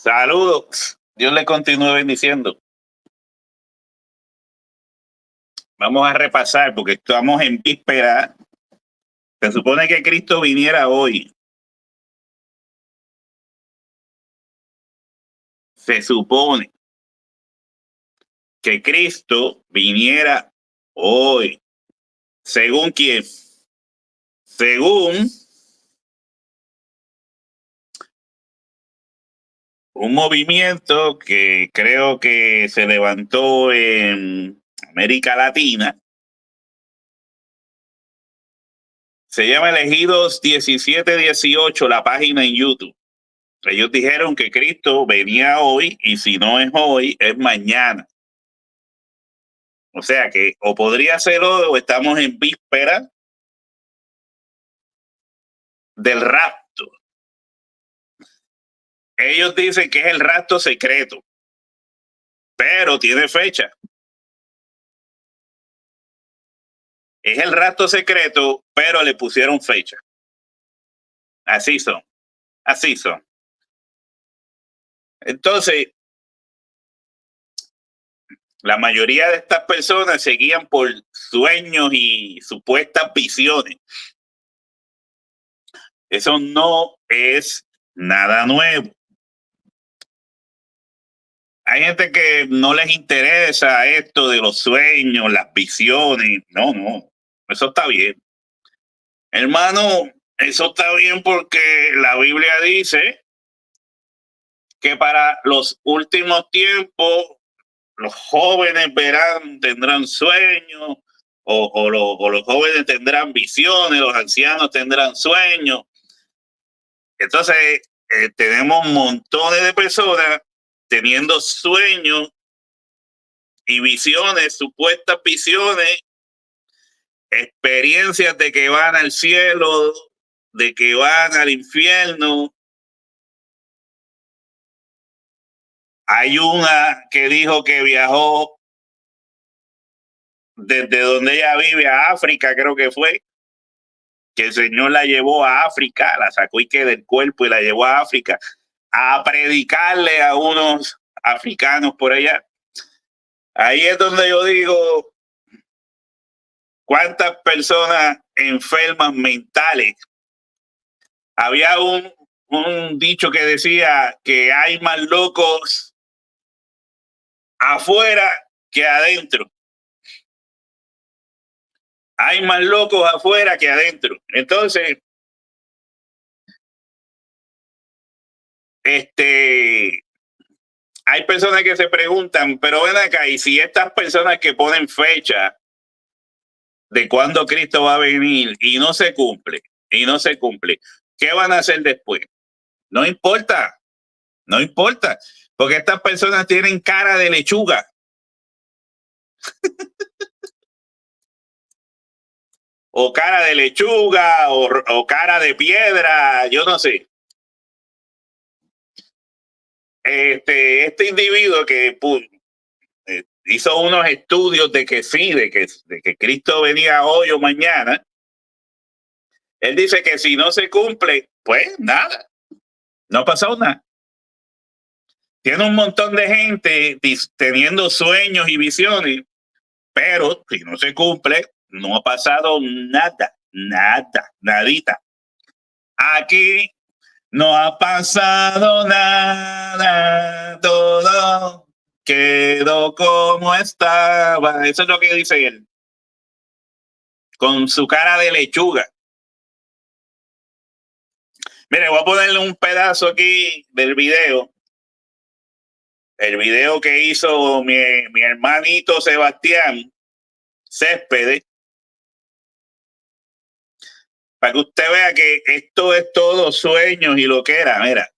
Saludos. Dios le continúe bendiciendo. Vamos a repasar porque estamos en víspera. Se supone que Cristo viniera hoy. Se supone que Cristo viniera hoy. ¿Según quién? Según un movimiento que creo que se levantó en América Latina. Se llama Elegidos 1718, la página en YouTube. Ellos dijeron que Cristo venía hoy y si no es hoy, es mañana. O sea que o podría ser hoy o estamos en víspera del rapto. Ellos dicen que es el rapto secreto, pero tiene fecha. Es el rapto secreto, pero le pusieron fecha. Así son. Así son. Entonces, la mayoría de estas personas se guían por sueños y supuestas visiones. Eso no es nada nuevo. Hay gente que no les interesa esto de los sueños, las visiones. No, eso está bien. Hermano, eso está bien porque la Biblia dice que para los últimos tiempos los jóvenes tendrán sueños, o los jóvenes tendrán visiones, los ancianos tendrán sueños. Entonces, tenemos montones de personas teniendo sueños y visiones, supuestas visiones, experiencias de que van al cielo, de que van al infierno. Hay una que dijo que viajó desde donde ella vive a África, creo que fue, que el Señor la llevó a África, la sacó y que del cuerpo y la llevó a África a predicarle a unos africanos por allá. Ahí es donde yo digo, ¿cuántas personas enfermas mentales? Había un dicho que decía que hay más locos afuera que adentro. Hay más locos afuera que adentro. Entonces, hay personas que se preguntan, pero ven acá, y si estas personas que ponen fecha de cuándo Cristo va a venir y no se cumple, ¿qué van a hacer después? No importa, porque estas personas tienen cara de lechuga. O cara de lechuga, o cara de piedra, yo no sé. Este individuo que hizo unos estudios de que sí, de que Cristo venía hoy o mañana. Él dice que si no se cumple, pues nada, no ha pasado nada. Tiene un montón de gente teniendo sueños y visiones, pero si no se cumple, no ha pasado nada, nadita. Aquí no ha pasado nada, todo quedó como estaba. Eso es lo que dice él, con su cara de lechuga. Mire, voy a ponerle un pedazo aquí del video. El video que hizo mi hermanito Sebastián Céspedes, para que usted vea que esto es todo sueños y lo que era. Mira,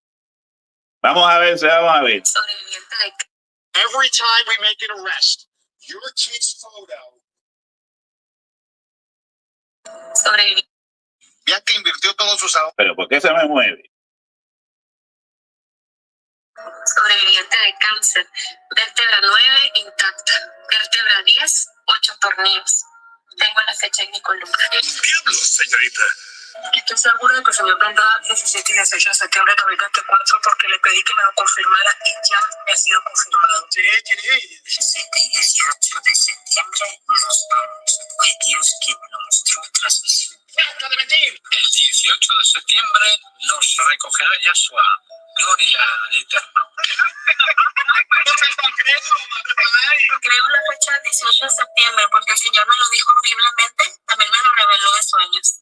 vamos a ver. Every time we make an arrest, your kid's photo. Ya que invirtió todos sus ahorros. Pero ¿por qué se me mueve? Sobreviviente de cáncer, vértebra 9 intacta, vértebra 10, 8 tornillos. Tengo la fecha en mi columna. ¡Diablos, señorita! Estoy segura de que el señor vendrá 17 y 18 de septiembre de 2024 porque le pedí que me lo confirmara y ya me ha sido confirmado. Sí, 17 y 18 de septiembre nos vamos. Fue Dios quien me lo mostró en transmisión. ¡Basta de mentir! El 18 de septiembre nos recogerá Yahshua. Gloria al Eterno. Creo la fecha 18 de septiembre porque el Señor me lo dijo audiblemente, también me lo reveló en sueños.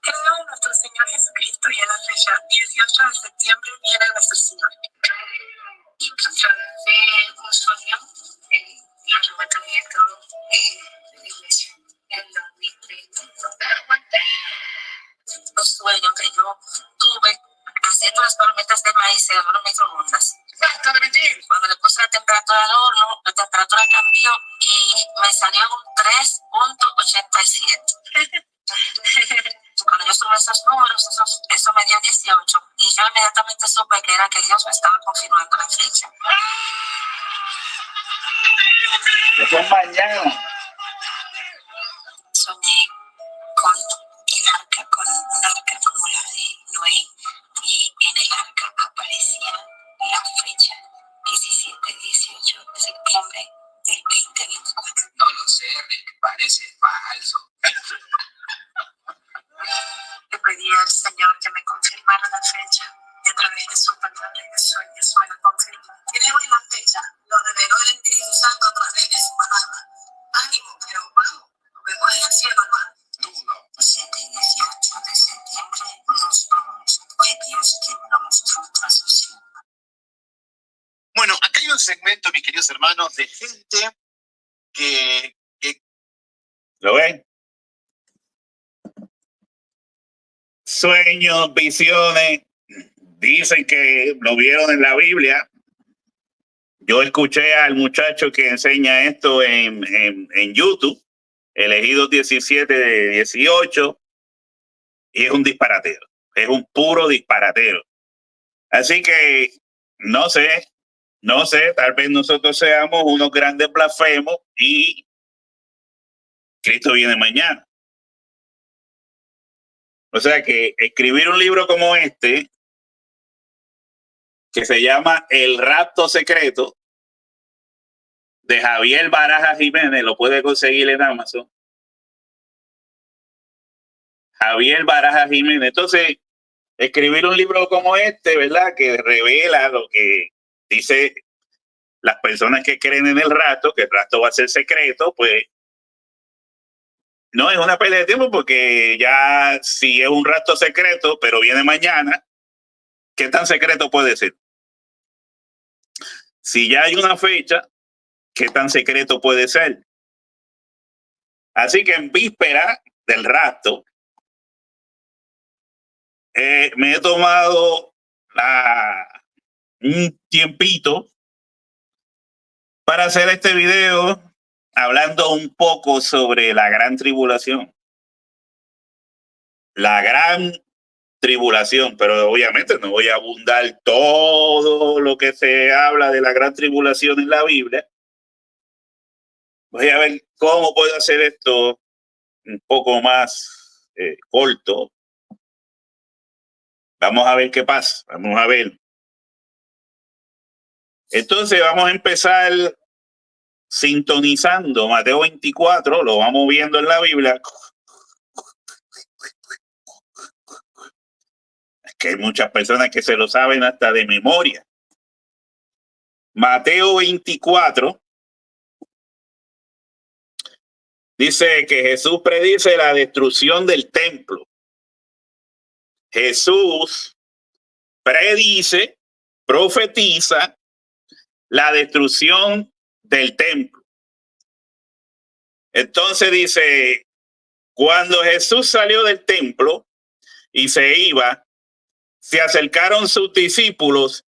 Creo en nuestro Señor Jesucristo y en la fecha 18 de septiembre viene nuestro Señor. Y a través de un sueño, el arrebatamiento de la iglesia en 2030. Un sueño que yo tuve haciendo las tormentas de maíz en horno microondas. ¡Basta de mentir! Cuando le puse la temperatura al horno, la temperatura cambió y me salió un 3.87. Cuando yo sumé esos números, eso me dio 18. Y yo inmediatamente supe que era que Dios me estaba confirmando la fecha. Eso es mañana. Soñé con el arca, con un arca como la de Noé, y en el arca aparecía la fecha 17-18 de septiembre del 2024. No lo sé, Rick, parece falso. Le pedí al Señor que me confirmara la fecha y a través de su palabra y de sueños me la confirmó. Tiene hoy la fecha, lo reveló el Espíritu Santo a través de su palabra. Ánimo, pero vamos, nos vemos en el cielo, hermano. Tú no. 17 y 18 de septiembre nos vamos. Fue Dios quien me lo mostró en transmisión. Bueno, acá hay un segmento, mis queridos hermanos, de gente que ¿Lo ven? Sueños, visiones, dicen que lo vieron en la Biblia. Yo escuché al muchacho que enseña esto en YouTube, Elegidos 17 de 18, y es un disparatero, es un puro disparatero. Así que no sé, tal vez nosotros seamos unos grandes blasfemos y Cristo viene mañana. O sea que escribir un libro como este, que se llama El Rapto Secreto, de Javier Barajas Jiménez, lo puede conseguir en Amazon. Javier Barajas Jiménez. Entonces, escribir un libro como este, ¿verdad? Que revela lo que dice las personas que creen en el rapto, que el rapto va a ser secreto, pues no es una pérdida de tiempo, porque ya si es un rapto secreto, pero viene mañana, ¿qué tan secreto puede ser? Si ya hay una fecha, ¿qué tan secreto puede ser? Así que en víspera del rapto, me he tomado un tiempito para hacer este video hablando un poco sobre la gran tribulación. La gran tribulación, pero obviamente no voy a abundar todo lo que se habla de la gran tribulación en la Biblia. Voy a ver cómo puedo hacer esto un poco más corto. Vamos a ver qué pasa. Vamos a ver. Entonces vamos a empezar sintonizando Mateo 24. Lo vamos viendo en la Biblia. Es que hay muchas personas que se lo saben hasta de memoria. Mateo 24. Dice que Jesús predice la destrucción del templo. Jesús predice, profetiza la destrucción del templo. Entonces dice, cuando Jesús salió del templo y se iba, se acercaron sus discípulos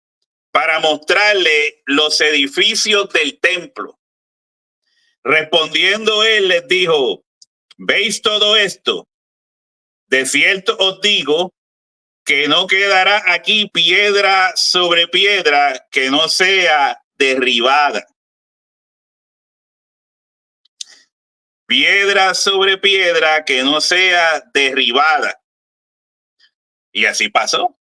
para mostrarle los edificios del templo. Respondiendo él les dijo, ¿veis todo esto? De cierto os digo que no quedará aquí piedra sobre piedra que no sea derribada. piedra sobre piedra que no sea derribada. Y así pasó.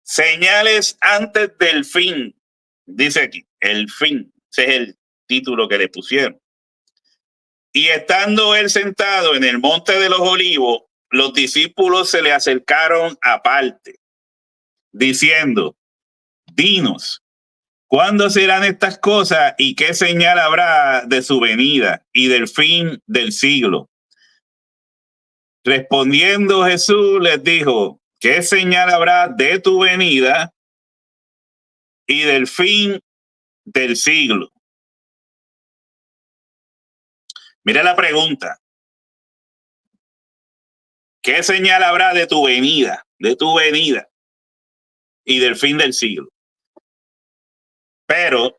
Señales antes del fin. Dice aquí, el fin. Ese es el título que le pusieron. Y estando él sentado en el monte de los olivos, los discípulos se le acercaron aparte, diciendo, dinos, ¿cuándo serán estas cosas y qué señal habrá de su venida y del fin del siglo? Respondiendo Jesús les dijo, ¿qué señal habrá de tu venida y del fin del siglo? Mira la pregunta. ¿Qué señal habrá de tu venida y del fin del siglo? Pero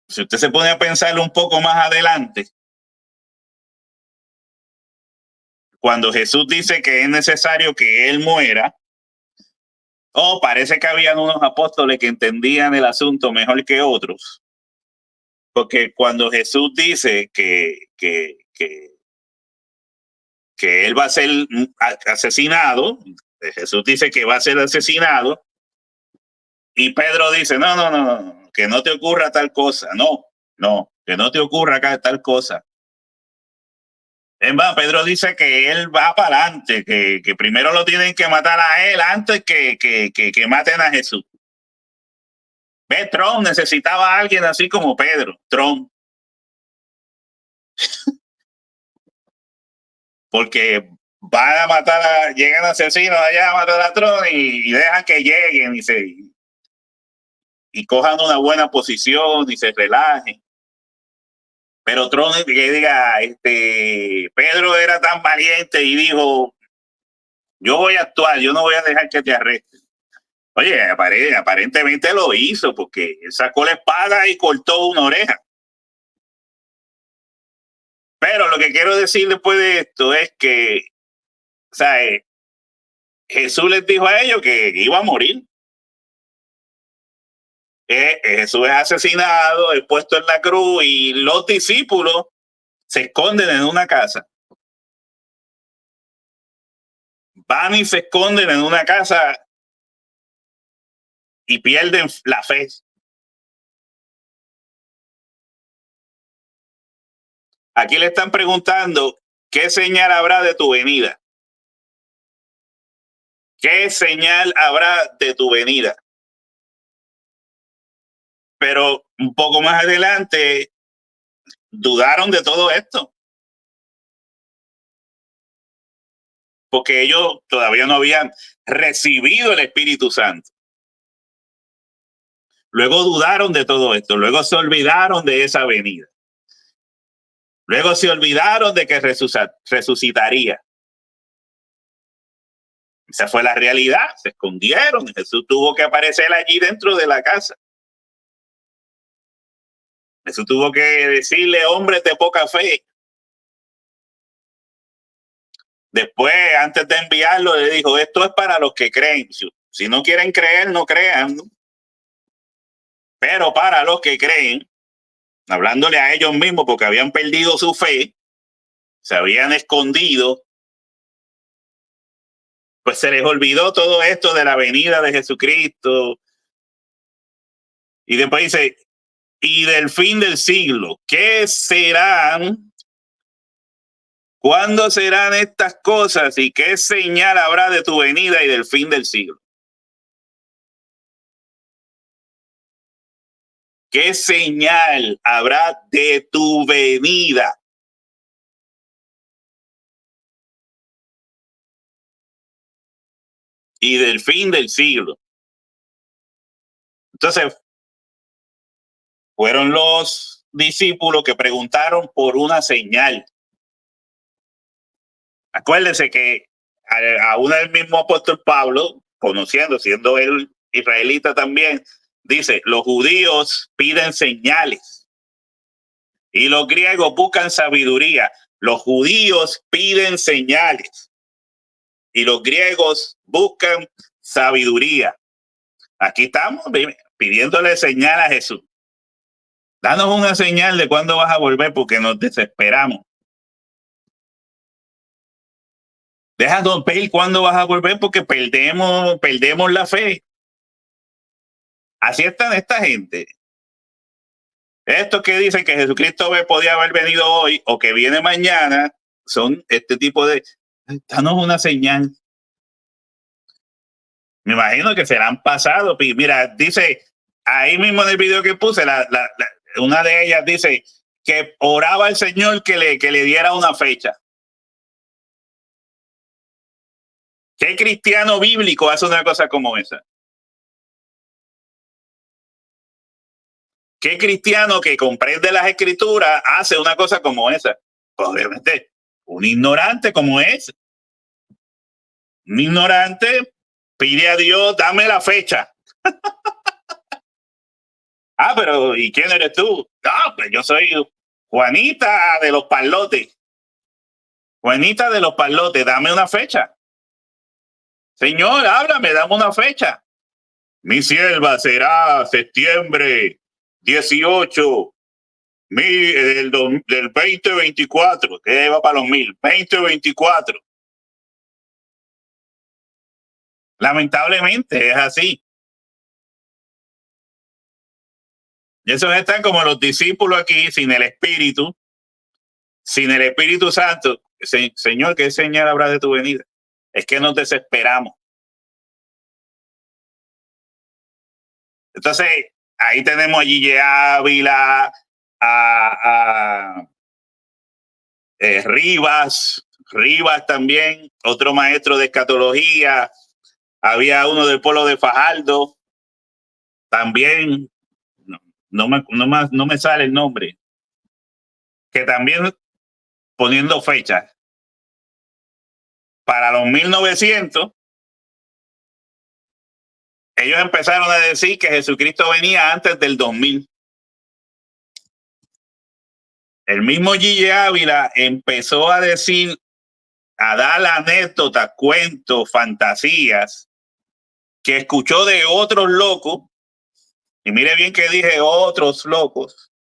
si usted se pone a pensarlo un poco más adelante, cuando Jesús dice que es necesario que él muera, parece que habían unos apóstoles que entendían el asunto mejor que otros. Porque cuando Jesús dice que él va a ser asesinado, Jesús dice que va a ser asesinado, y Pedro dice, no, que no te ocurra tal cosa, no, que no te ocurra tal cosa. Es más, Pedro dice que él va para adelante, que primero lo tienen que matar a él antes que maten a Jesús. Ve, Trump necesitaba a alguien así como Pedro, Trump. Porque van a matar, llegan asesinos allá a matar a Trump y dejan que lleguen y cojan una buena posición y se relajen. Pero Trump, que diga, Pedro era tan valiente y dijo, yo voy a actuar, yo no voy a dejar que te arresten. Oye, aparentemente lo hizo porque sacó la espada y cortó una oreja. Pero lo que quiero decir después de esto es que, o sea, Jesús les dijo a ellos que iba a morir. Jesús es asesinado, es puesto en la cruz y los discípulos se esconden en una casa. Van y se esconden en una casa y pierden la fe. Aquí le están preguntando, ¿qué señal habrá de tu venida? ¿Qué señal habrá de tu venida? Pero un poco más adelante dudaron de todo esto. Porque ellos todavía no habían recibido el Espíritu Santo. Luego dudaron de todo esto. Luego se olvidaron de esa venida. Luego se olvidaron de que resucitaría. Esa fue la realidad. Se escondieron. Jesús tuvo que aparecer allí dentro de la casa. Jesús tuvo que decirle, hombre de poca fe. Después, antes de enviarlo, le dijo, esto es para los que creen. Si no quieren creer, no crean. Pero para los que creen, hablándole a ellos mismos porque habían perdido su fe, se habían escondido, pues se les olvidó todo esto de la venida de Jesucristo. Y después dice, y del fin del siglo, ¿qué serán? ¿Cuándo serán estas cosas y qué señal habrá de tu venida y del fin del siglo? ¿Qué señal habrá de tu venida? Y del fin del siglo. Entonces, fueron los discípulos que preguntaron por una señal. Acuérdense que aún el mismo apóstol Pablo, conociendo, siendo él israelita también, dice, los judíos piden señales y los griegos buscan sabiduría. Los judíos piden señales y los griegos buscan sabiduría. Aquí estamos pidiéndole señal a Jesús. Danos una señal de cuándo vas a volver porque nos desesperamos. Déjanos ver cuándo vas a volver porque perdemos la fe. Así están esta gente. Estos que dicen que Jesucristo podía haber venido hoy o que viene mañana son este tipo de... Danos una señal. Me imagino que serán pasados. Mira, dice, ahí mismo en el video que puse, una de ellas dice que oraba al Señor que le diera una fecha. ¿Qué cristiano bíblico hace una cosa como esa? ¿Qué cristiano que comprende las escrituras hace una cosa como esa? Pues obviamente, un ignorante como ese. Un ignorante pide a Dios, dame la fecha. Ah, pero ¿y quién eres tú? No, pues yo soy Juanita de los Palotes. Juanita de los Palotes, dame una fecha. Señor, háblame, dame una fecha. Mi sierva será septiembre 18 del 2024, que va para los 2024. Lamentablemente es así. Y esos están como los discípulos aquí, sin el Espíritu Santo. Señor, ¿qué señal habrá de tu venida? Es que nos desesperamos. Entonces, ahí tenemos a Gille Ávila, a Rivas también, otro maestro de escatología. Había uno del pueblo de Fajardo, también, no me sale el nombre, que también poniendo fechas para los 1900, ellos empezaron a decir que Jesucristo venía antes del 2000. El mismo Gille Ávila empezó a decir, a dar anécdotas, cuentos, fantasías que escuchó de otros locos. Y mire bien que dije otros locos.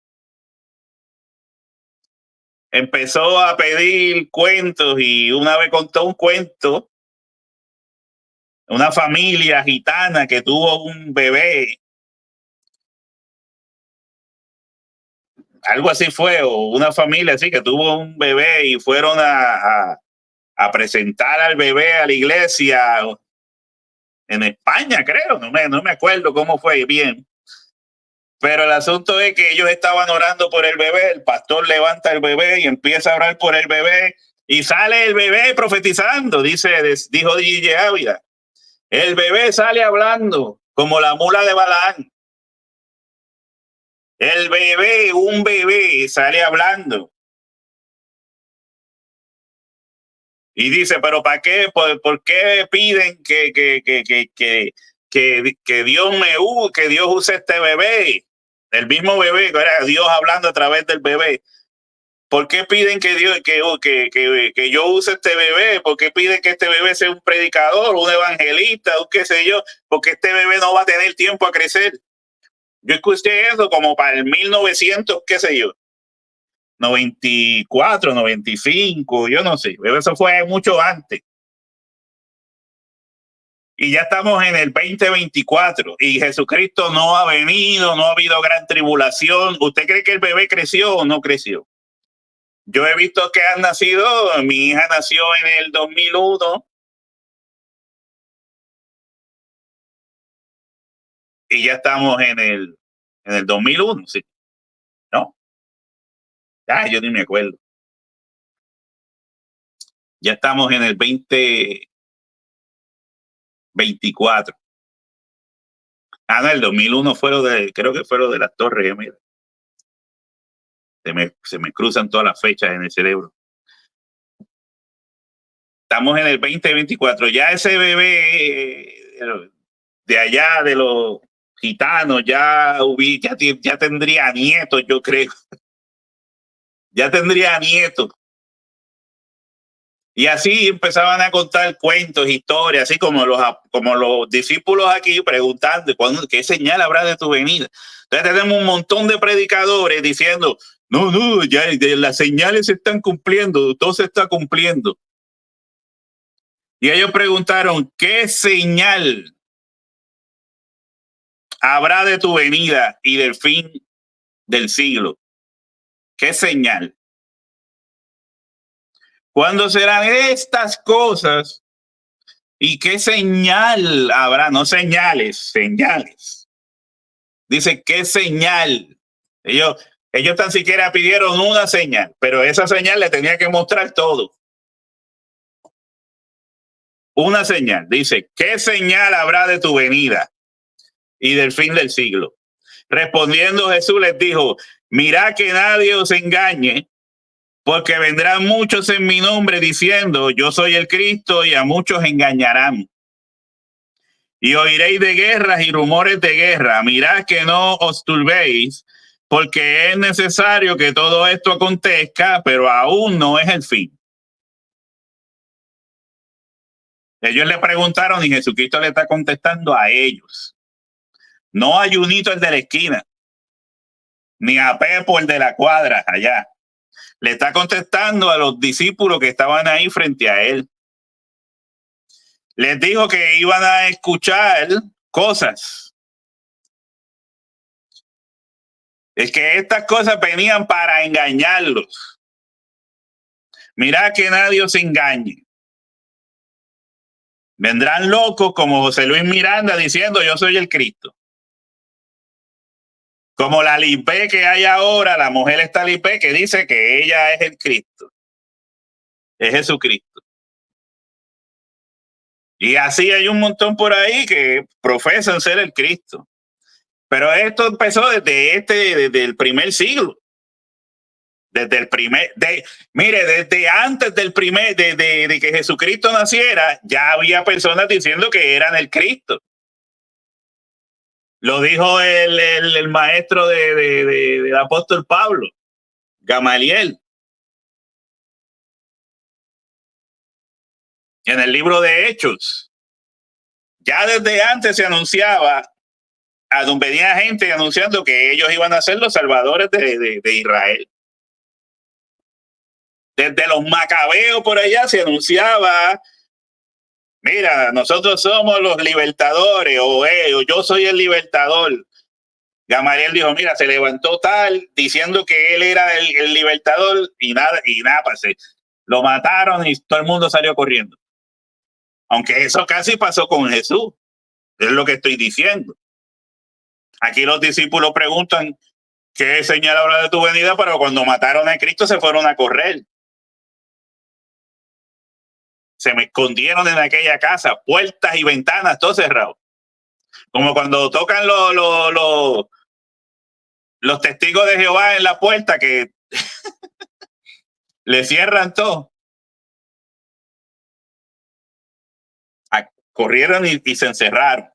Empezó a pedir cuentos y una vez contó un cuento, una familia gitana que tuvo un bebé, algo así fue, o una familia así que tuvo un bebé y fueron a presentar al bebé a la iglesia en España, creo, no me acuerdo cómo fue bien. Pero el asunto es que ellos estaban orando por el bebé, el pastor levanta el bebé y empieza a orar por el bebé y sale el bebé profetizando, dijo Gille Ávila. El bebé sale hablando como la mula de Balaán. Un bebé sale hablando. Y dice, pero ¿para qué? ¿Por qué piden que Dios use este bebé? El mismo bebé, era Dios hablando a través del bebé. ¿Por qué piden que yo use este bebé? ¿Por qué piden que este bebé sea un predicador, un evangelista, o qué sé yo? Porque este bebé no va a tener tiempo a crecer. Yo escuché eso como para el 1900, qué sé yo, 94, 95, yo no sé. Eso fue mucho antes. Y ya estamos en el 2024 y Jesucristo no ha venido, no ha habido gran tribulación. ¿Usted cree que el bebé creció o no creció? Yo he visto que han nacido, mi hija nació en el 2001 y ya estamos en el 2001, ¿sí? ¿No? Yo ni me acuerdo. Ya estamos en el 2024. No, el 2001 creo que fue lo de las Torres Gemelas. Se me cruzan todas las fechas en el cerebro. Estamos en el 2024. Ya ese bebé de allá, de los gitanos, ya tendría nietos, yo creo. Ya tendría nietos. Y así empezaban a contar cuentos, historias, así como los discípulos aquí preguntando qué señal habrá de tu venida. Entonces tenemos un montón de predicadores diciendo, no, ya las señales se están cumpliendo, todo se está cumpliendo. Y ellos preguntaron, ¿qué señal habrá de tu venida y del fin del siglo? ¿Qué señal? ¿Cuándo serán estas cosas? ¿Y qué señal habrá? No señales, señales. Dice, ¿qué señal? Ellos tan siquiera pidieron una señal, pero esa señal le tenía que mostrar todo. Una señal. Dice, ¿qué señal habrá de tu venida y del fin del siglo? Respondiendo Jesús les dijo, mirad que nadie os engañe, porque vendrán muchos en mi nombre diciendo, yo soy el Cristo, y a muchos engañarán. Y oiréis de guerras y rumores de guerra. Mirad que no os turbéis, porque es necesario que todo esto acontezca, pero aún no es el fin. Ellos le preguntaron y Jesucristo le está contestando a ellos. No a Junito el de la esquina, ni a Pepo el de la cuadra allá. Le está contestando a los discípulos que estaban ahí frente a él. Les dijo que iban a escuchar cosas. Es que estas cosas venían para engañarlos. Mirad que nadie os engañe. Vendrán locos como José Luis Miranda diciendo yo soy el Cristo. Como la Lipe que hay ahora, la mujer esta Lipe que dice que ella es el Cristo. Es Jesucristo. Y así hay un montón por ahí que profesan ser el Cristo. Pero esto empezó desde el primer siglo. Desde antes del de que Jesucristo naciera, ya había personas diciendo que eran el Cristo. Lo dijo el maestro del apóstol Pablo, Gamaliel. En el libro de Hechos. Ya desde antes se anunciaba, a donde venía gente anunciando que ellos iban a ser los salvadores de Israel. Desde los macabeos por allá se anunciaba, mira, nosotros somos los libertadores, o yo soy el libertador. Gamaliel dijo, mira, se levantó tal diciendo que él era el libertador y nada, pasé. Lo mataron y todo el mundo salió corriendo. Aunque eso casi pasó con Jesús. Es lo que estoy diciendo. Aquí los discípulos preguntan qué señal habrá de tu venida, pero cuando mataron a Cristo se fueron a correr. Se me escondieron en aquella casa, puertas y ventanas, todo cerrado. Como cuando tocan los testigos de Jehová en la puerta que le cierran todo. Corrieron y se encerraron.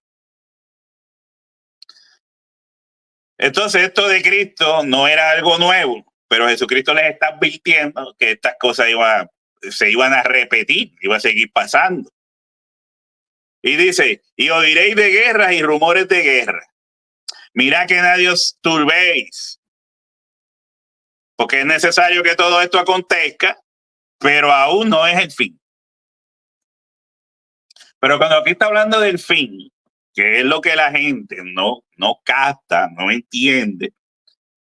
Entonces esto de Cristo no era algo nuevo, pero Jesucristo les está advirtiendo que estas cosas se iban a repetir, iba a seguir pasando. Y dice, y oiréis de guerras y rumores de guerra. Mirad que nadie os turbéis, porque es necesario que todo esto acontezca, pero aún no es el fin. Pero cuando aquí está hablando del fin, que es lo que la gente no capta, no entiende,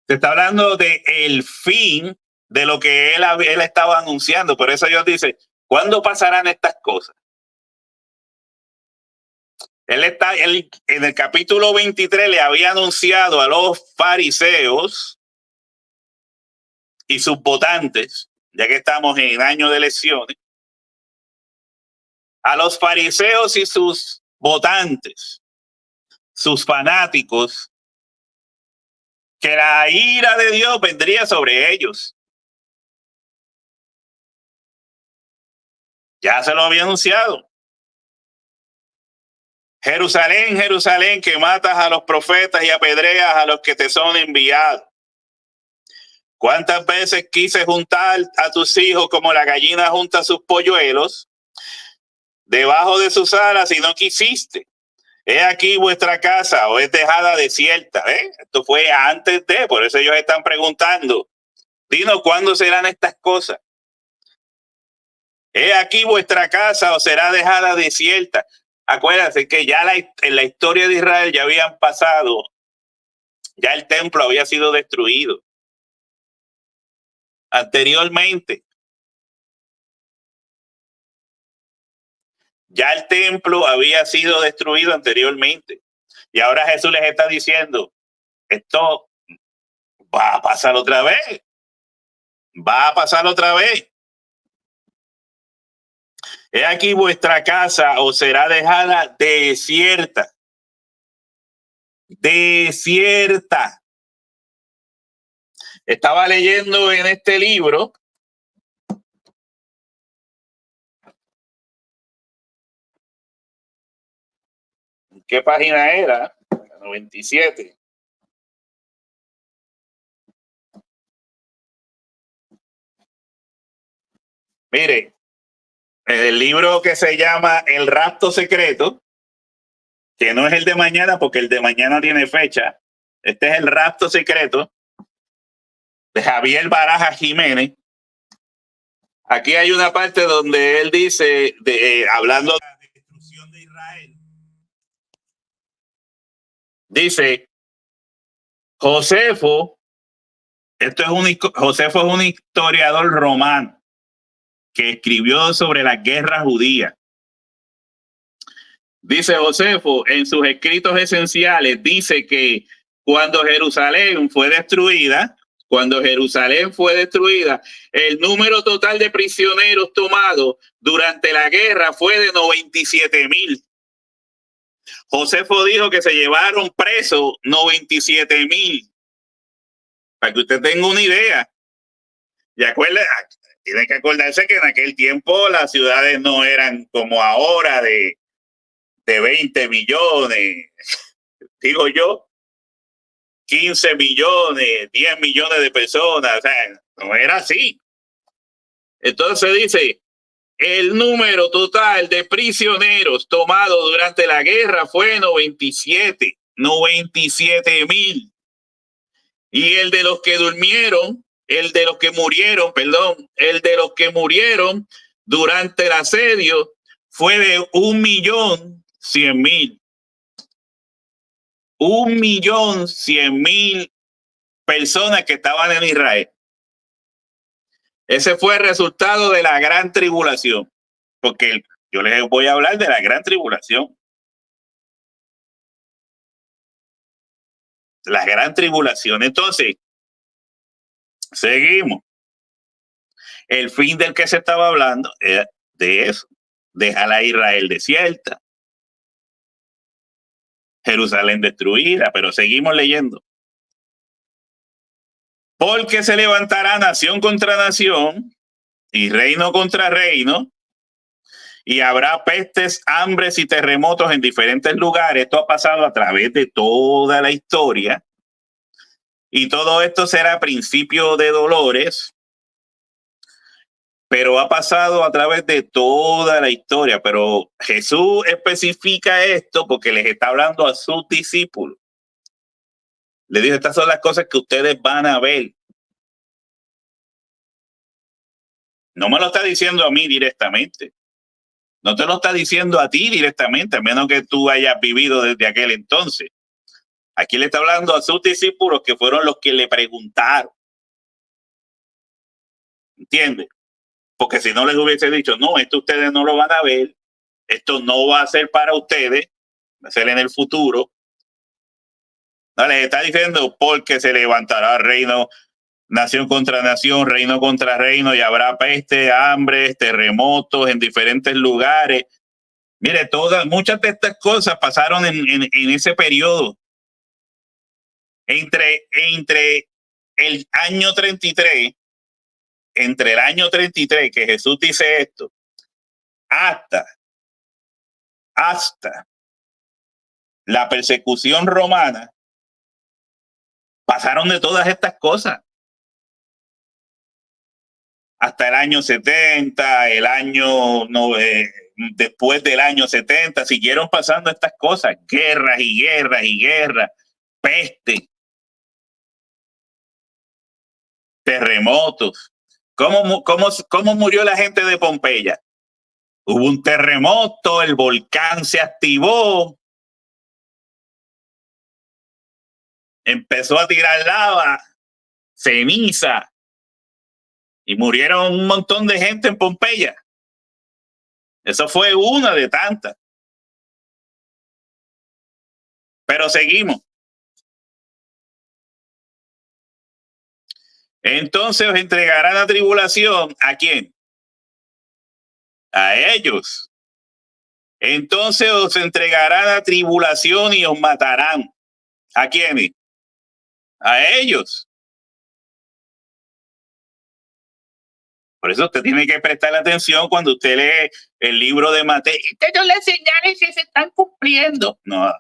se está hablando de el fin de lo que él estaba anunciando. Por eso Dios dice, ¿cuándo pasarán estas cosas? Él en el capítulo 23 le había anunciado a los fariseos y sus votantes, ya que estamos en año de elecciones, a los fariseos y sus votantes, sus fanáticos, que la ira de Dios vendría sobre ellos. Ya se lo había anunciado. Jerusalén, Jerusalén, que matas a los profetas y apedreas a los que te son enviados. ¿Cuántas veces quise juntar a tus hijos como la gallina junta sus polluelos debajo de sus alas y no quisiste? He aquí vuestra casa o es dejada desierta. Esto fue antes de, por eso ellos están preguntando, dinos cuándo serán estas cosas. He aquí vuestra casa o será dejada desierta. Acuérdense que ya en la historia de Israel ya habían pasado, ya el templo había sido destruido anteriormente. Ya el templo había sido destruido anteriormente. Y ahora Jesús les está diciendo, esto va a pasar otra vez. Va a pasar otra vez. He aquí vuestra casa os será dejada desierta. Desierta. Estaba leyendo en este libro ¿qué página era? 97. Mire, el libro que se llama El rapto secreto, que no es el de mañana porque el de mañana tiene fecha. Este es El rapto secreto de Javier Baraja Jiménez. Aquí hay una parte donde él dice, hablando de la destrucción de Israel, dice, Josefo es un historiador romano que escribió sobre la guerra judía. Dice Josefo en sus escritos esenciales, dice que cuando Jerusalén fue destruida, el número total de prisioneros tomados durante la guerra fue de 97,000. Josefo dijo que se llevaron presos 97,000. Para que usted tenga una idea. Y tiene que acordarse que en aquel tiempo las ciudades no eran como ahora de 20 millones, digo yo, 15 millones, 10 millones de personas, o sea, no era así. Entonces dice, el número total de prisioneros tomados durante la guerra fue 97,000. Y el de los que murieron durante el asedio fue de 1,100,000. 1,100,000 personas que estaban en Israel. Ese fue el resultado de la gran tribulación, porque yo les voy a hablar de la gran tribulación. La gran tribulación. Entonces, seguimos. El fin del que se estaba hablando era de eso. Dejar a Israel desierta, Jerusalén destruida, pero seguimos leyendo. Porque se levantará nación contra nación y reino contra reino, y habrá pestes, hambres y terremotos en diferentes lugares. Esto ha pasado a través de toda la historia. Y todo esto será principio de dolores, pero ha pasado a través de toda la historia. Pero Jesús especifica esto porque les está hablando a sus discípulos. Les dice, estas son las cosas que ustedes van a ver. No me lo está diciendo a mí directamente. No te lo está diciendo a ti directamente, a menos que tú hayas vivido desde aquel entonces. Aquí le está hablando a sus discípulos que fueron los que le preguntaron. ¿Entiendes? Porque si no les hubiese dicho, no, esto ustedes no lo van a ver, esto no va a ser para ustedes, va a ser en el futuro. No, les está diciendo, porque se levantará reino, nación contra nación, reino contra reino, y habrá peste, hambre, terremotos en diferentes lugares. Mire, muchas de estas cosas pasaron en ese periodo. Entre el año 33, entre el año 33 que Jesús dice esto, hasta la persecución romana, pasaron de todas estas cosas. hasta el año 70, después del año 70, siguieron pasando estas cosas, guerras y guerras y guerras, peste, terremotos. ¿Cómo murió la gente de Pompeya? Hubo un terremoto, el volcán se activó, empezó a tirar lava, ceniza, y murieron un montón de gente en Pompeya. Eso fue una de tantas. Pero seguimos. Entonces os entregarán a tribulación. ¿A quién? A ellos. Entonces os entregarán a tribulación y os matarán. ¿A quién? A ellos. Por eso usted tiene que prestar atención cuando usted lee el libro de Mateo. Estas son las señales que se están cumpliendo. No.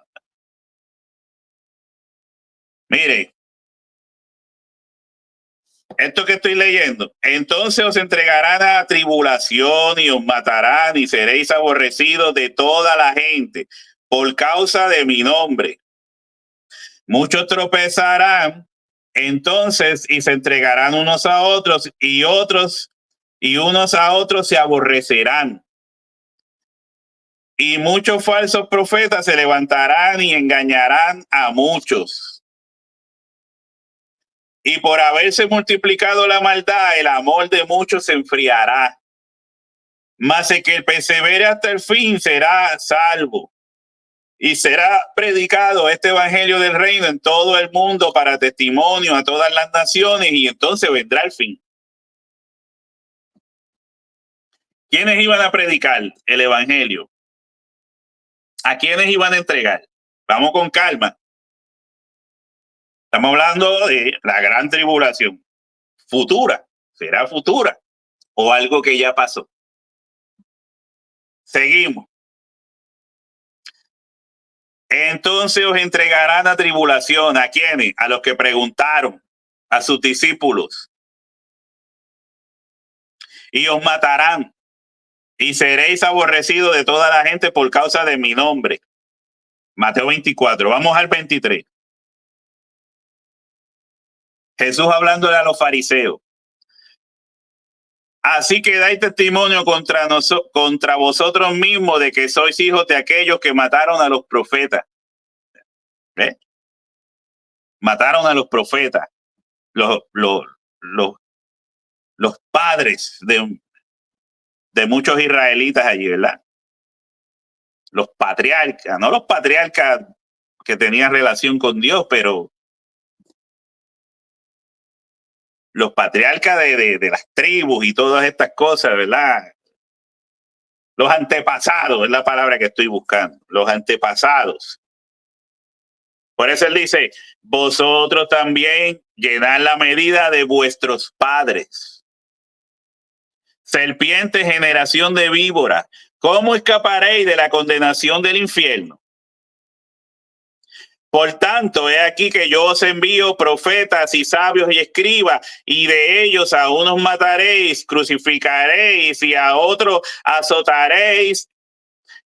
Mire, esto que estoy leyendo. Entonces os entregarán a tribulación y os matarán y seréis aborrecidos de toda la gente por causa de mi nombre. Muchos tropezarán entonces y se entregarán unos a otros y unos a otros se aborrecerán. Y muchos falsos profetas se levantarán y engañarán a muchos. Y por haberse multiplicado la maldad, el amor de muchos se enfriará. Mas el que persevere hasta el fin será salvo. Y será predicado este evangelio del reino en todo el mundo para testimonio a todas las naciones, y entonces vendrá el fin. ¿Quiénes iban a predicar el evangelio? ¿A quiénes iban a entregar? Vamos con calma. Estamos hablando de la gran tribulación futura. ¿Será futura o algo que ya pasó? Seguimos. Entonces os entregarán a tribulación. ¿A quiénes? A los que preguntaron, a sus discípulos. Y os matarán. Y seréis aborrecidos de toda la gente por causa de mi nombre. Mateo 24. Vamos al 23. Jesús hablándole a los fariseos. Así que dais testimonio contra vosotros mismos de que sois hijos de aquellos que mataron a los profetas. ¿Ves? Mataron a los profetas, los padres de muchos israelitas allí, ¿verdad? Los patriarcas, no los patriarcas que tenían relación con Dios, pero los patriarcas de las tribus y todas estas cosas, ¿verdad? Los antepasados es la palabra que estoy buscando, los antepasados. Por eso él dice, vosotros también llenad la medida de vuestros padres. Serpiente, generación de víboras, ¿cómo escaparéis de la condenación del infierno? Por tanto, he aquí que yo os envío profetas y sabios y escribas, y de ellos a unos mataréis, crucificaréis, y a otros azotaréis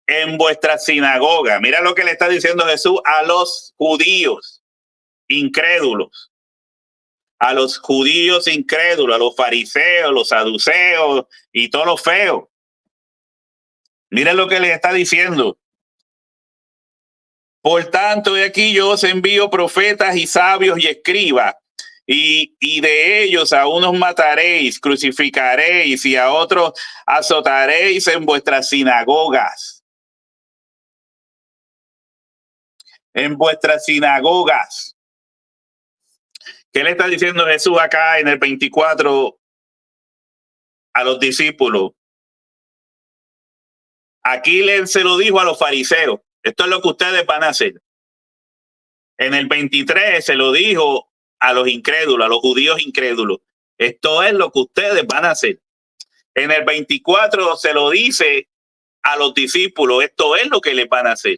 en vuestra sinagoga. Mira lo que le está diciendo Jesús a los judíos incrédulos. A los judíos incrédulos, a los fariseos, los saduceos y todos los feos. Miren lo que les está diciendo. Por tanto, de aquí yo os envío profetas y sabios y escribas, y de ellos a unos mataréis, crucificaréis, y a otros azotaréis en vuestras sinagogas. En vuestras sinagogas. ¿Qué le está diciendo Jesús acá en el 24 a los discípulos? Aquí se lo dijo a los fariseos. Esto es lo que ustedes van a hacer. En el 23 se lo dijo a los incrédulos, a los judíos incrédulos. Esto es lo que ustedes van a hacer. En el 24 se lo dice a los discípulos. Esto es lo que les van a hacer.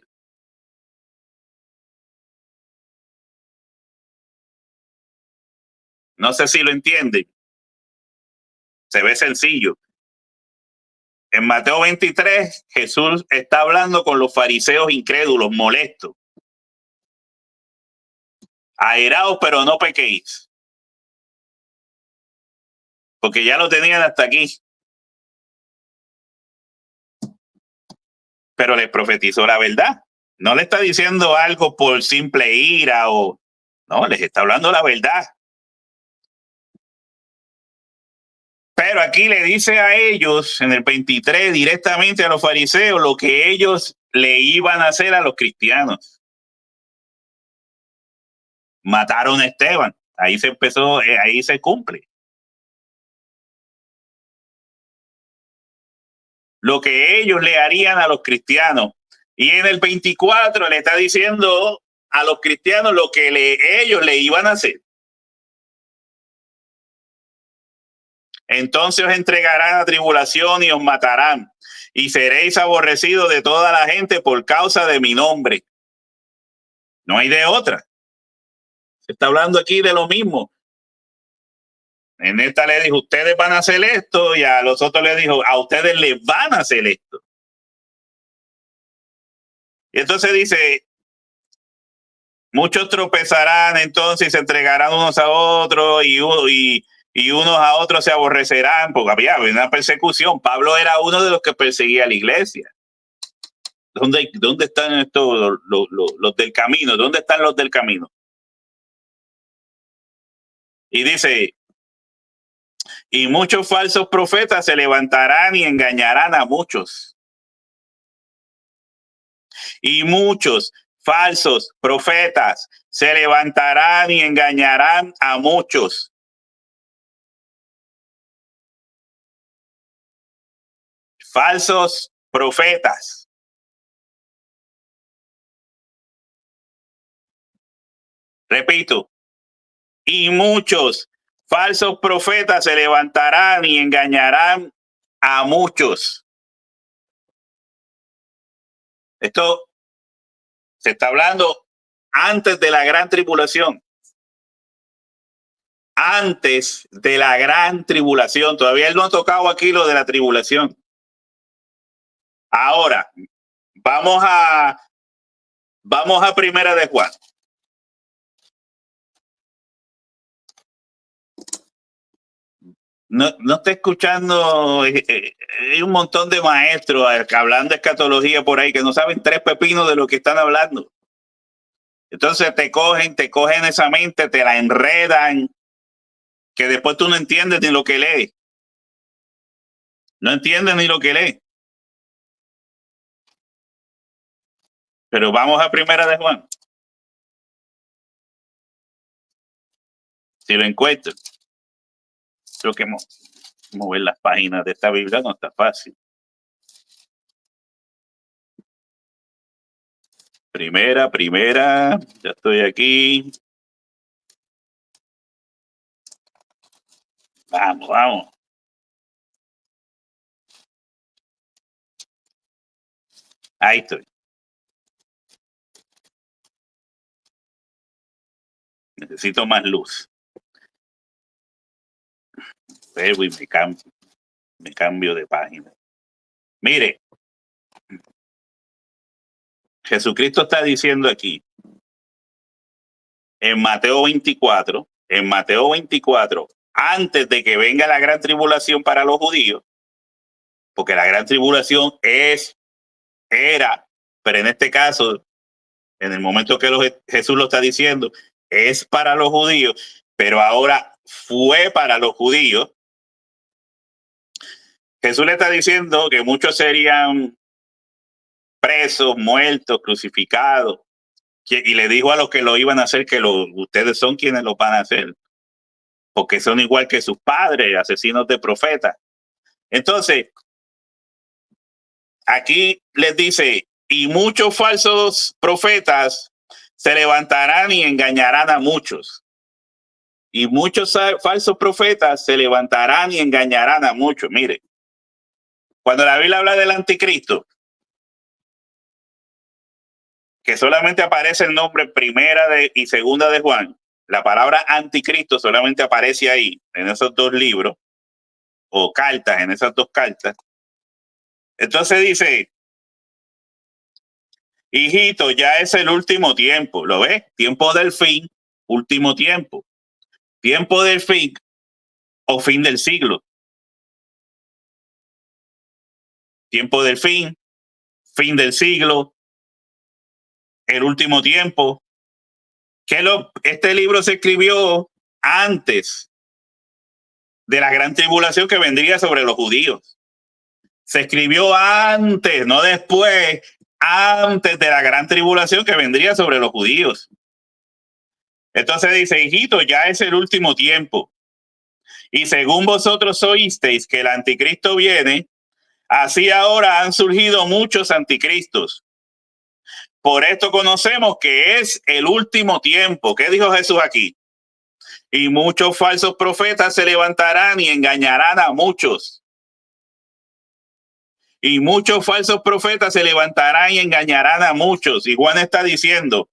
No sé si lo entienden. Se ve sencillo. En Mateo 23, Jesús está hablando con los fariseos incrédulos, molestos. Airaos, pero no pequéis. Porque ya lo tenían hasta aquí. Pero les profetizó la verdad. No le está diciendo algo por simple ira o... No, les está hablando la verdad. Pero aquí le dice a ellos, en el 23, directamente a los fariseos, lo que ellos le iban a hacer a los cristianos. Mataron a Esteban. Ahí se empezó, ahí se cumple. Lo que ellos le harían a los cristianos. Y en el 24 le está diciendo a los cristianos lo que ellos le iban a hacer. Entonces os entregarán a tribulación y os matarán, y seréis aborrecidos de toda la gente por causa de mi nombre. No hay de otra. Se está hablando aquí de lo mismo. En esta le dijo, ustedes van a hacer esto, y a los otros le dijo, a ustedes les van a hacer esto. Y entonces dice, muchos tropezarán entonces y se entregarán unos a otros y unos a otros se aborrecerán, porque había una persecución. Pablo era uno de los que perseguía a la iglesia. ¿Dónde están estos los del camino? ¿Dónde están los del camino? Y dice, y muchos falsos profetas se levantarán y engañarán a muchos. Y muchos falsos profetas se levantarán y engañarán a muchos. Falsos profetas. Repito, y muchos falsos profetas se levantarán y engañarán a muchos. Esto se está hablando antes de la gran tribulación. Antes de la gran tribulación. Todavía él no ha tocado aquí lo de la tribulación. Ahora, vamos a Primera de Juan. No está escuchando, hay un montón de maestros hablando de escatología por ahí que no saben tres pepinos de lo que están hablando. Entonces te cogen esa mente, te la enredan, que después tú no entiendes ni lo que lees. No entiendes ni lo que lees. Pero vamos a Primera de Juan. Si lo encuentro. Creo que mover las páginas de esta Biblia no está fácil. Primera, ya estoy aquí. Vamos. Ahí estoy. Necesito más luz. Me cambio de página. Mire, Jesucristo está diciendo aquí, en Mateo 24, antes de que venga la gran tribulación para los judíos, porque la gran tribulación era, pero en este caso, en el momento que Jesús lo está diciendo, es para los judíos, pero ahora fue para los judíos. Jesús le está diciendo que muchos serían presos, muertos, crucificados, y le dijo a los que lo iban a hacer que ustedes son quienes lo van a hacer, porque son igual que sus padres, asesinos de profetas. Entonces, aquí les dice, y muchos falsos profetas se levantarán y engañarán a muchos. Y muchos falsos profetas se levantarán y engañarán a muchos. Mire, cuando la Biblia habla del anticristo, que solamente aparece el nombre Primera y Segunda de Juan, la palabra anticristo solamente aparece ahí, en esos dos libros. o cartas, en esas dos cartas. Entonces dice, hijito, ya es el último tiempo, ¿lo ves? Tiempo del fin, último tiempo. Tiempo del fin o fin del siglo. Tiempo del fin del siglo, el último tiempo. Este libro se escribió antes de la gran tribulación que vendría sobre los judíos. Se escribió antes, no después, antes de la gran tribulación que vendría sobre los judíos. Entonces dice, hijito, ya es el último tiempo. Y según vosotros oísteis que el anticristo viene, así ahora han surgido muchos anticristos. Por esto conocemos que es el último tiempo. ¿Qué dijo Jesús aquí? Y muchos falsos profetas se levantarán y engañarán a muchos. Y muchos falsos profetas se levantarán y engañarán a muchos. Y Juan está diciendo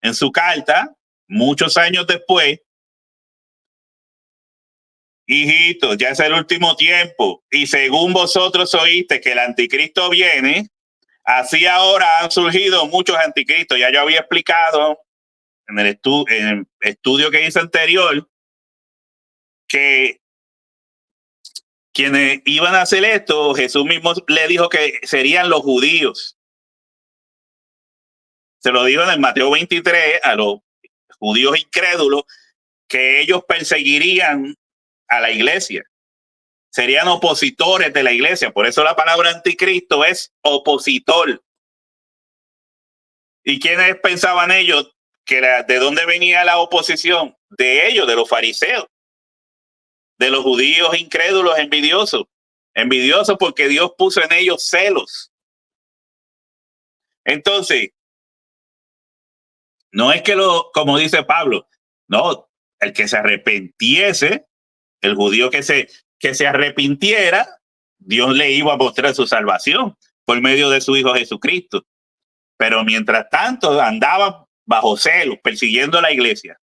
en su carta, muchos años después, hijitos, ya es el último tiempo. Y según vosotros oíste que el anticristo viene, así ahora han surgido muchos anticristos. Ya yo había explicado en el estudio que hice anterior que quienes iban a hacer esto, Jesús mismo le dijo que serían los judíos. Se lo dijo en el Mateo 23 a los judíos incrédulos que ellos perseguirían a la iglesia. Serían opositores de la iglesia. Por eso la palabra anticristo es opositor. ¿Y quiénes pensaban ellos que de dónde venía la oposición? De ellos, de los fariseos, de los judíos incrédulos, envidiosos. Envidiosos porque Dios puso en ellos celos. Entonces, no es que como dice Pablo, no, el que se arrepintiese, el judío que se arrepintiera, Dios le iba a mostrar su salvación por medio de su Hijo Jesucristo. Pero mientras tanto andaban bajo celos, persiguiendo a la iglesia.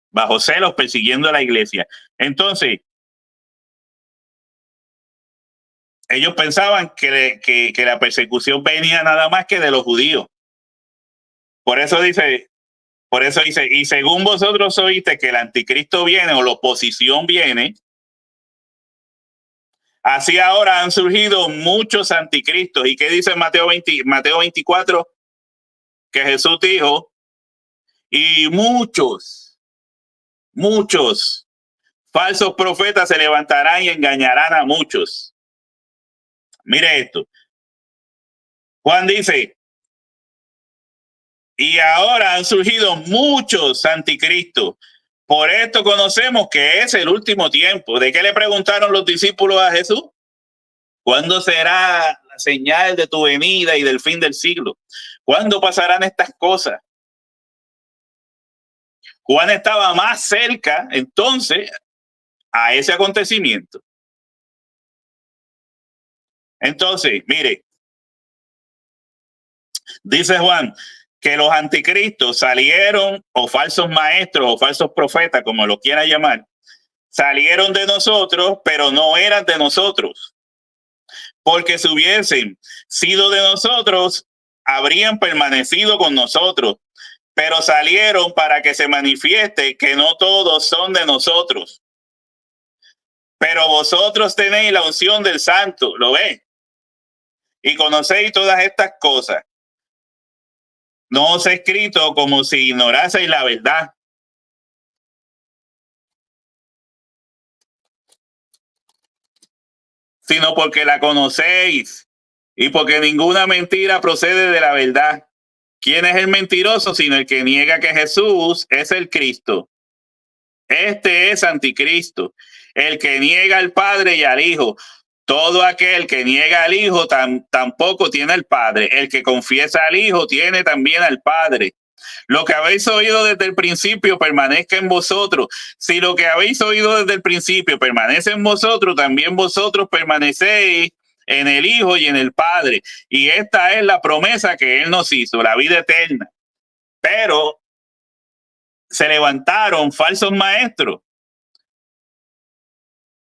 Bajo celos, persiguiendo a la iglesia. Entonces, ellos pensaban que la persecución venía nada más que de los judíos. Por eso dice, y según vosotros oíste que el anticristo viene o la oposición viene, así ahora han surgido muchos anticristos. ¿Y qué dice Mateo 24? Que Jesús dijo, y muchos falsos profetas se levantarán y engañarán a muchos. Mire esto. Juan dice, y ahora han surgido muchos anticristos. Por esto conocemos que es el último tiempo. ¿De qué le preguntaron los discípulos a Jesús? ¿Cuándo será la señal de tu venida y del fin del siglo? ¿Cuándo pasarán estas cosas? Juan estaba más cerca entonces a ese acontecimiento. Entonces, mire, dice Juan que los anticristos salieron, o falsos maestros, o falsos profetas, como lo quiera llamar, salieron de nosotros, pero no eran de nosotros. Porque si hubiesen sido de nosotros, habrían permanecido con nosotros. Pero salieron para que se manifieste que no todos son de nosotros. Pero vosotros tenéis la unción del Santo, ¿lo ves? Y conocéis todas estas cosas. No os he escrito como si ignoraseis la verdad. Sino porque la conocéis y porque ninguna mentira procede de la verdad. ¿Quién es el mentiroso sino el que niega que Jesús es el Cristo? Este es anticristo, el que niega al Padre y al Hijo. Todo aquel que niega al Hijo tampoco tiene al Padre. El que confiesa al Hijo tiene también al Padre. Lo que habéis oído desde el principio permanezca en vosotros. Si lo que habéis oído desde el principio permanece en vosotros, también vosotros permanecéis en el Hijo y en el Padre. Y esta es la promesa que Él nos hizo, la vida eterna. Pero se levantaron falsos maestros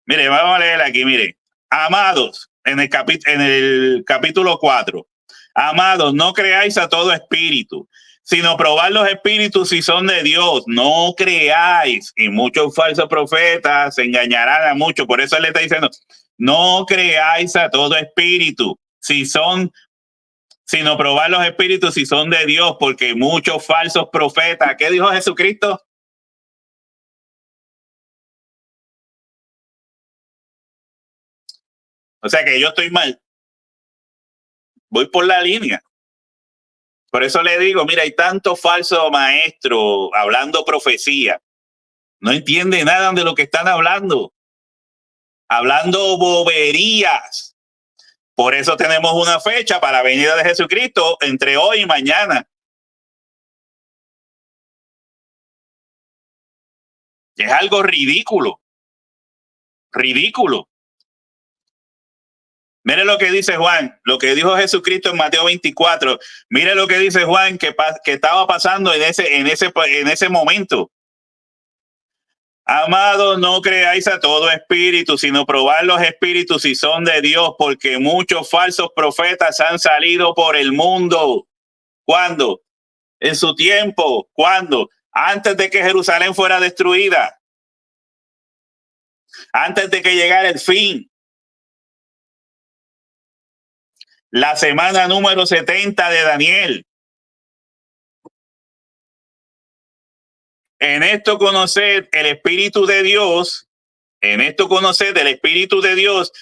Mire, vamos a leer aquí, mire. Amados, en el capítulo 4. Amados, no creáis a todo espíritu, sino probad los espíritus si son de Dios. No creáis. Y muchos falsos profetas engañarán a muchos. Por eso él le está diciendo, no creáis a todo espíritu, sino probad los espíritus si son de Dios, porque muchos falsos profetas. ¿Qué dijo Jesucristo? O sea que yo estoy mal. Voy por la línea. Por eso le digo, mira, hay tanto falso maestro hablando profecía. No entiende nada de lo que están hablando. Hablando boberías. Por eso tenemos una fecha para la venida de Jesucristo entre hoy y mañana. Es algo ridículo. Ridículo. Mire lo que dice Juan, lo que dijo Jesucristo en Mateo 24. Mire lo que dice Juan que estaba pasando en ese momento. Amados, no creáis a todo espíritu, sino probad los espíritus si son de Dios, porque muchos falsos profetas han salido por el mundo. ¿Cuándo? En su tiempo. ¿Cuándo? Antes de que Jerusalén fuera destruida. Antes de que llegara el fin. La semana número 70 de Daniel. En esto conoced el Espíritu de Dios. En esto conoced el Espíritu de Dios.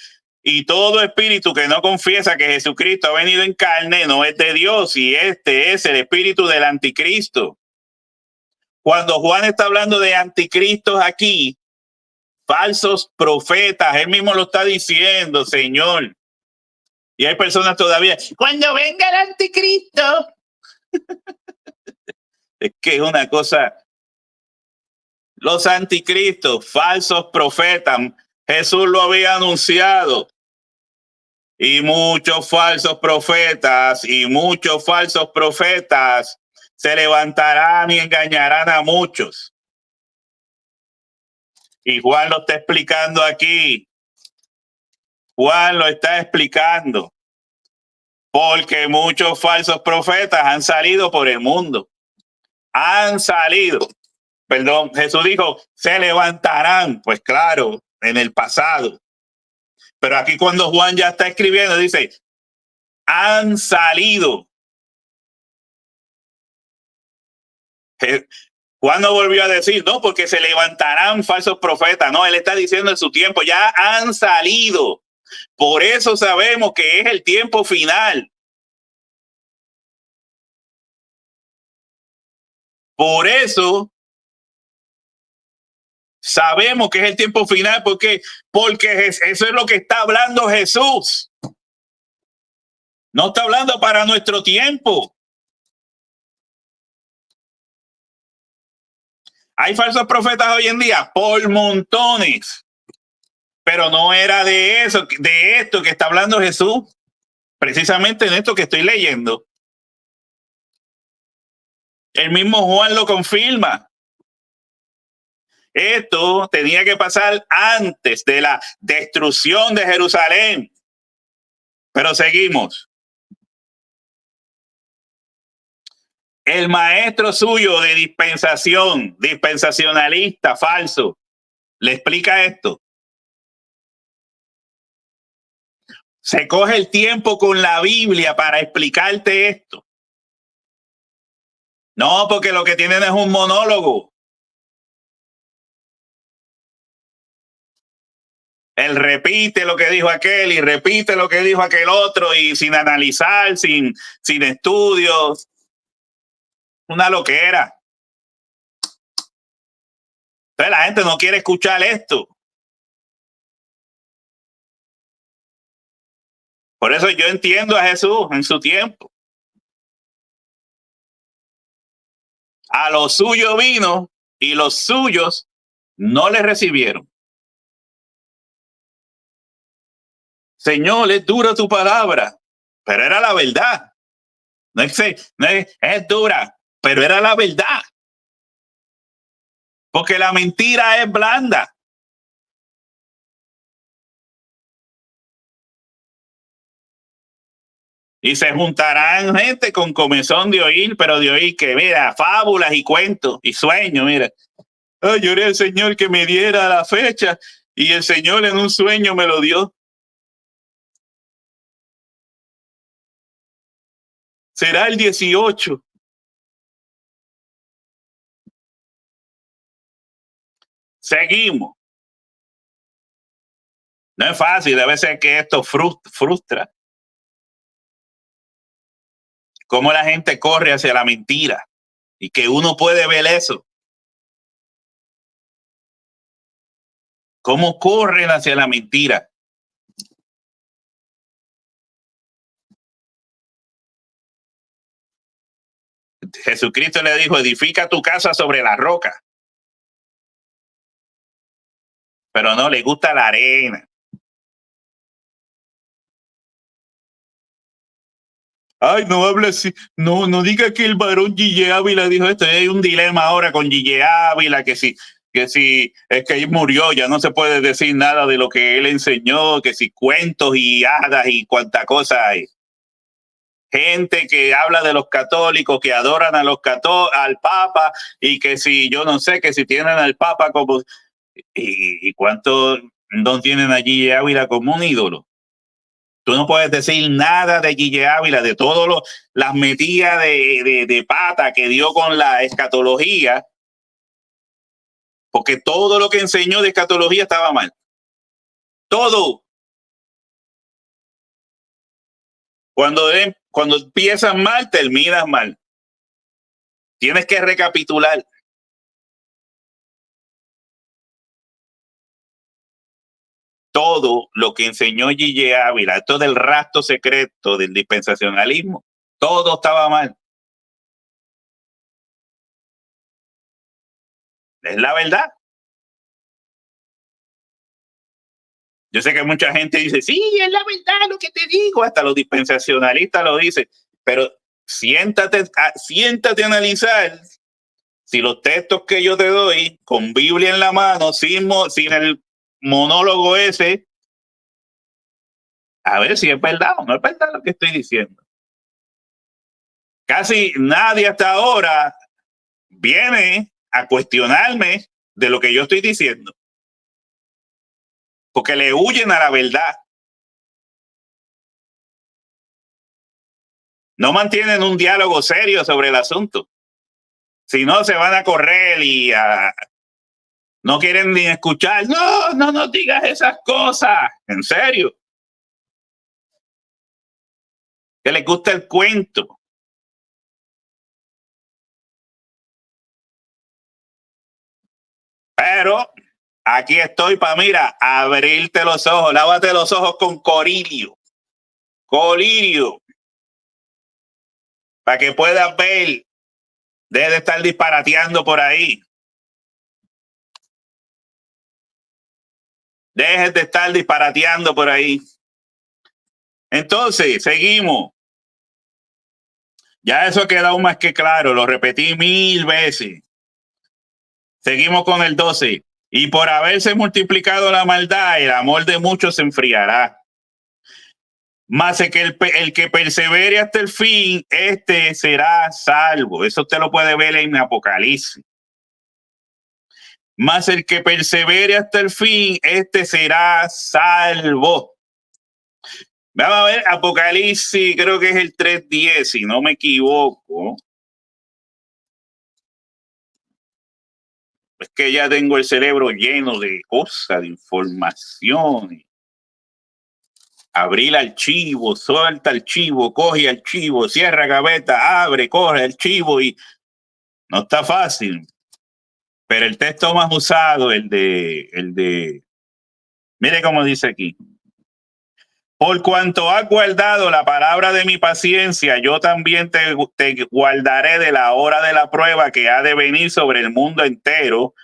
Y todo espíritu que no confiesa que Jesucristo ha venido en carne no es de Dios. Y este es el espíritu del anticristo. Cuando Juan está hablando de anticristos aquí, falsos profetas, él mismo lo está diciendo, Señor. Y hay personas todavía, cuando venga el anticristo. Es que es una cosa. Los anticristos, falsos profetas, Jesús lo había anunciado. Y muchos falsos profetas se levantarán y engañarán a muchos. Y Juan lo está explicando aquí. Juan lo está explicando. Porque muchos falsos profetas han salido por el mundo. Han salido. Perdón, Jesús dijo, se levantarán. Pues claro, en el pasado. Pero aquí cuando Juan ya está escribiendo, dice, han salido. Juan no volvió a decir, no, porque se levantarán falsos profetas. No, él está diciendo en su tiempo, ya han salido. Por eso sabemos que es el tiempo final. Por eso sabemos que es el tiempo final. Porque eso es lo que está hablando Jesús. No está hablando para nuestro tiempo. Hay falsos profetas hoy en día por montones. Pero no era de esto que está hablando Jesús. Precisamente en esto que estoy leyendo. El mismo Juan lo confirma. Esto tenía que pasar antes de la destrucción de Jerusalén. Pero seguimos. El maestro suyo de dispensación, dispensacionalista, falso, le explica esto. Se coge el tiempo con la Biblia para explicarte esto. No, porque lo que tienen es un monólogo. Él repite lo que dijo aquel y repite lo que dijo aquel otro y sin analizar, sin estudios. Una loquera. Entonces la gente no quiere escuchar esto. Por eso yo entiendo a Jesús en su tiempo. A lo suyo vino y los suyos no le recibieron. Señor, es dura tu palabra, pero era la verdad. No es dura, pero era la verdad. Porque la mentira es blanda. Y se juntarán gente con comezón de oír, pero de oír que, mira, fábulas y cuentos y sueños, mira. Oh, lloré al Señor que me diera la fecha y el Señor en un sueño me lo dio. Será el 18. Seguimos. No es fácil, debe ser que esto frustra. Cómo la gente corre hacia la mentira y que uno puede ver eso. Cómo corren hacia la mentira. Jesucristo le dijo, edifica tu casa sobre la roca. Pero no, le gusta la arena. Ay, no hable así. No diga que el varón Gille Ávila dijo esto. Hay un dilema ahora con Gille Ávila, que si es que él murió, ya no se puede decir nada de lo que él enseñó, que si cuentos y hadas y cuánta cosa hay. Gente que habla de los católicos, que adoran a al Papa, y que si yo no sé, que si tienen al Papa como... ¿Y cuántos no tienen a Gille Ávila como un ídolo? Tú no puedes decir nada de Gille Ávila, de todas las metidas de pata que dio con la escatología, porque todo lo que enseñó de escatología estaba mal. Todo. Cuando empiezas mal, terminas mal. Tienes que recapitular. Todo lo que enseñó Gille Ávila, esto del rastro secreto del dispensacionalismo, todo estaba mal. Es la verdad. Yo sé que mucha gente dice, sí, es la verdad lo que te digo, hasta los dispensacionalistas lo dicen, pero siéntate a analizar si los textos que yo te doy, con Biblia en la mano, sin el monólogo ese, a ver si es verdad o no es verdad lo que estoy diciendo. Casi nadie hasta ahora viene a cuestionarme de lo que yo estoy diciendo, porque le huyen a la verdad. No mantienen un diálogo serio sobre el asunto. Si no, se van a correr y no quieren ni escuchar. No digas esas cosas. En serio. Que les gusta el cuento. Pero aquí estoy para, mira, abrirte los ojos. Lávate los ojos con colirio. Para que puedas ver. Deje de estar disparateando por ahí. Dejes de estar disparateando por ahí. Entonces, seguimos. Ya eso ha quedado más que claro. Lo repetí 1000 veces. Seguimos con el 12. Y por haberse multiplicado la maldad, el amor de muchos se enfriará. Mas el que persevere hasta el fin, este será salvo. Eso usted lo puede ver en Apocalipsis. Mas el que persevere hasta el fin, este será salvo. Vamos a ver Apocalipsis, creo que es el 3:10, si no me equivoco. Es que ya tengo el cerebro lleno de cosas, de información. Abrir el archivo, suelta el archivo, coge el archivo, cierra gaveta, abre, coge el archivo y no está fácil. Pero el texto más usado, el de, mire cómo dice aquí. Por cuanto has guardado la palabra de mi paciencia, yo también te guardaré de la hora de la prueba que ha de venir sobre el mundo entero,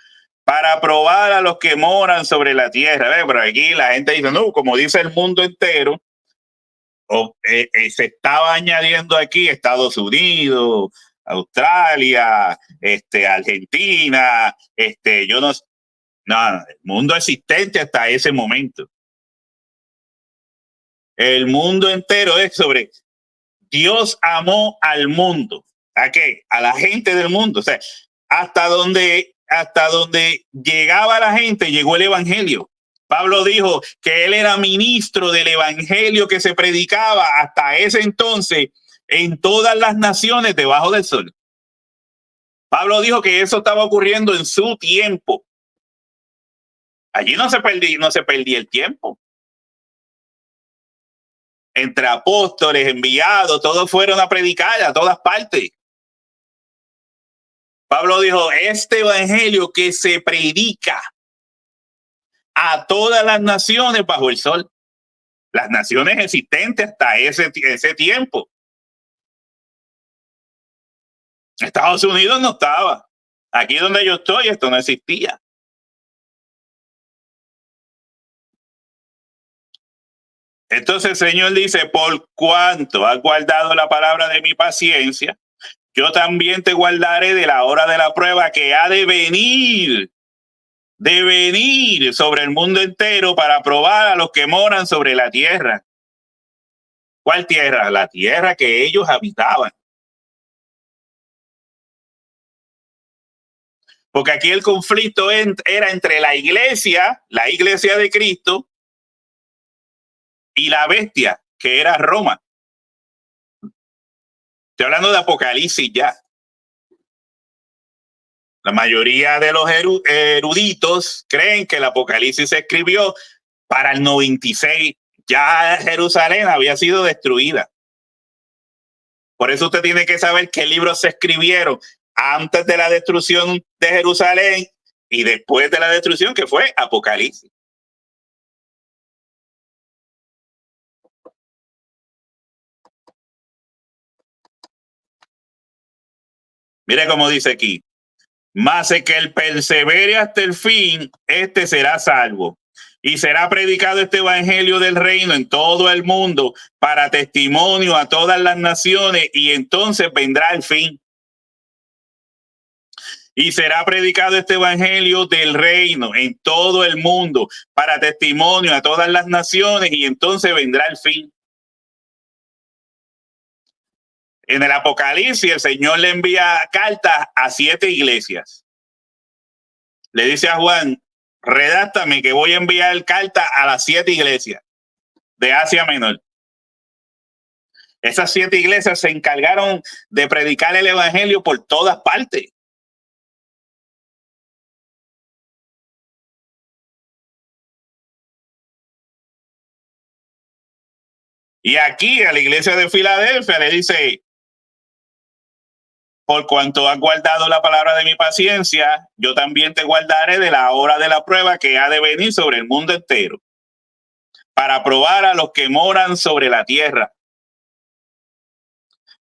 para probar a los que moran sobre la tierra. Pero aquí la gente dice, no, como dice el mundo entero, se estaba añadiendo aquí Estados Unidos, Australia, Argentina, yo no, el mundo existente hasta ese momento. El mundo entero es sobre Dios amó al mundo. ¿A qué? A la gente del mundo. O sea, hasta donde llegaba la gente, llegó el evangelio. Pablo dijo que él era ministro del evangelio que se predicaba hasta ese entonces en todas las naciones debajo del sol. Pablo dijo que eso estaba ocurriendo en su tiempo. Allí no se perdía el tiempo. Entre apóstoles, enviados, todos fueron a predicar a todas partes. Pablo dijo, este evangelio que se predica a todas las naciones bajo el sol, las naciones existentes hasta ese tiempo. Estados Unidos no estaba. Aquí donde yo estoy, esto no existía. Entonces el Señor dice, por cuanto has guardado la palabra de mi paciencia, yo también te guardaré de la hora de la prueba que ha de venir sobre el mundo entero para probar a los que moran sobre la tierra. ¿Cuál tierra? La tierra que ellos habitaban. Porque aquí el conflicto era entre la iglesia de Cristo, y la bestia, que era Roma. Estoy hablando de Apocalipsis ya. La mayoría de los eruditos creen que el Apocalipsis se escribió para el 96. Ya Jerusalén había sido destruida. Por eso usted tiene que saber qué libros se escribieron antes de la destrucción de Jerusalén y después de la destrucción, que fue Apocalipsis. Mire cómo dice aquí. Mas el que persevere hasta el fin, este será salvo. Y será predicado este evangelio del reino en todo el mundo para testimonio a todas las naciones, y entonces vendrá el fin. Y será predicado este evangelio del reino en todo el mundo para testimonio a todas las naciones, y entonces vendrá el fin. En el Apocalipsis el Señor le envía cartas a 7 iglesias. Le dice a Juan, redáctame que voy a enviar carta a las 7 iglesias de Asia Menor. Esas 7 iglesias se encargaron de predicar el evangelio por todas partes. Y aquí a la iglesia de Filadelfia le dice, por cuanto has guardado la palabra de mi paciencia, yo también te guardaré de la hora de la prueba que ha de venir sobre el mundo entero, para probar a los que moran sobre la tierra.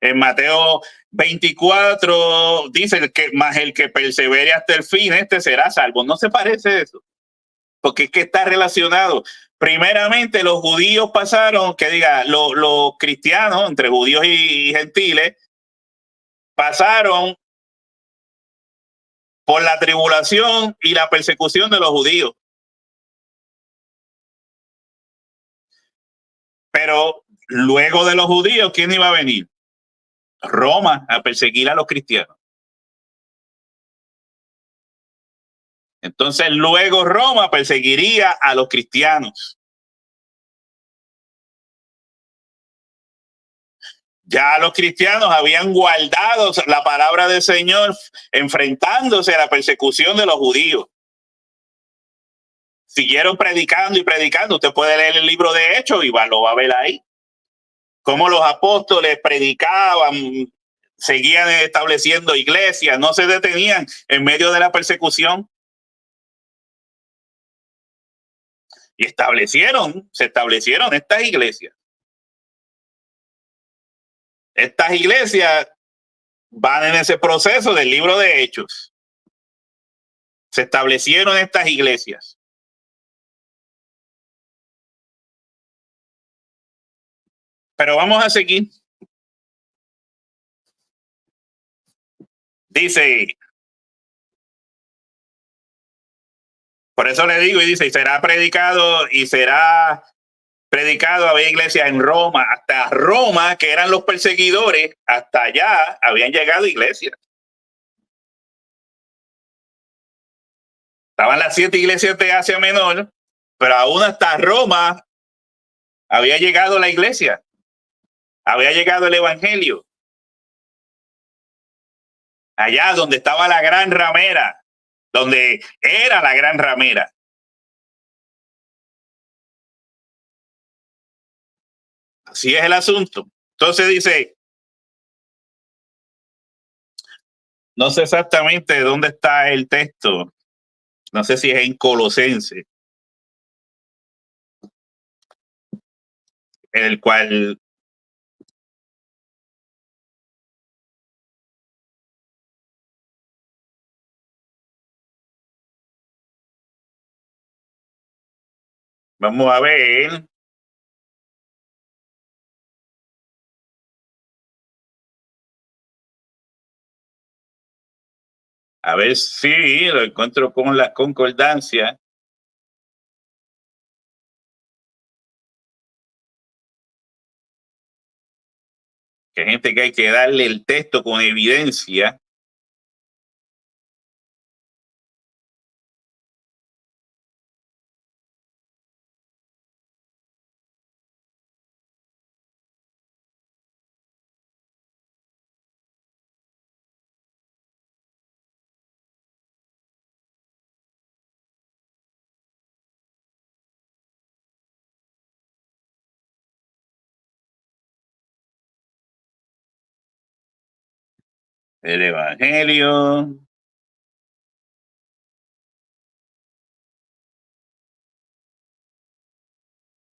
En Mateo 24 dice que más el que persevere hasta el fin, este será salvo. ¿No se parece eso? Porque es que está relacionado. Primeramente, los judíos pasaron, los cristianos, entre judíos y gentiles, pasaron por la tribulación y la persecución de los judíos. Pero luego de los judíos, ¿quién iba a venir? Roma a perseguir a los cristianos. Entonces luego Roma perseguiría a los cristianos. Ya los cristianos habían guardado la palabra del Señor enfrentándose a la persecución de los judíos. Siguieron predicando y predicando. Usted puede leer el libro de Hechos y lo va a ver ahí. Cómo los apóstoles predicaban, seguían estableciendo iglesias, no se detenían en medio de la persecución. Y se establecieron estas iglesias. Estas iglesias van en ese proceso del libro de Hechos. Se establecieron estas iglesias. Pero vamos a seguir. Dice, por eso le digo, y dice, y será predicado y será predicado, había iglesias en Roma, hasta Roma, que eran los perseguidores, hasta allá habían llegado iglesias. Estaban las 7 iglesias de Asia Menor, pero aún hasta Roma había llegado la iglesia, había llegado el evangelio. Allá donde estaba la gran ramera, donde era la gran ramera. Así es el asunto. Entonces dice, no sé exactamente dónde está el texto, no sé si es en Colosenses, en el cual vamos a ver. A ver si lo encuentro con la concordancia. Que hay gente que hay que darle el texto con evidencia. El evangelio.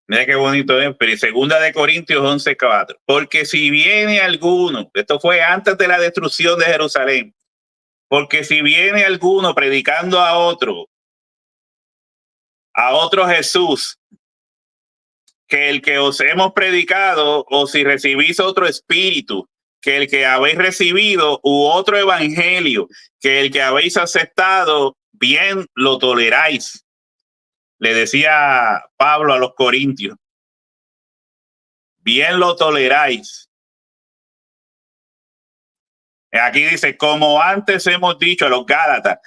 Mira qué bonito es, pero segunda de Corintios 11:4. Porque si viene alguno, esto fue antes de la destrucción de Jerusalén, porque si viene alguno predicando a otro Jesús, que el que os hemos predicado, o si recibís otro espíritu, que el que habéis recibido, u otro evangelio, que el que habéis aceptado, bien lo toleráis. Le decía Pablo a los corintios, bien lo toleráis. Aquí dice, como antes hemos dicho a los Gálatas,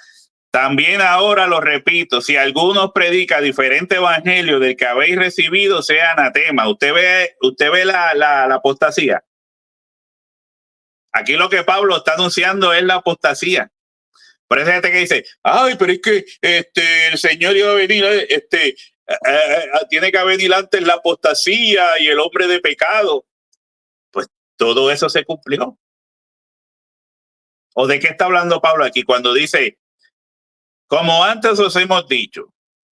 también ahora lo repito, si alguno predica diferente evangelio del que habéis recibido, sea anatema. Usted ve la apostasía. Aquí lo que Pablo está anunciando es la apostasía. Por eso hay gente que dice, ay, pero es que el Señor iba a venir, tiene que venir antes la apostasía y el hombre de pecado. Pues todo eso se cumplió. ¿O de qué está hablando Pablo aquí cuando dice, como antes os hemos dicho,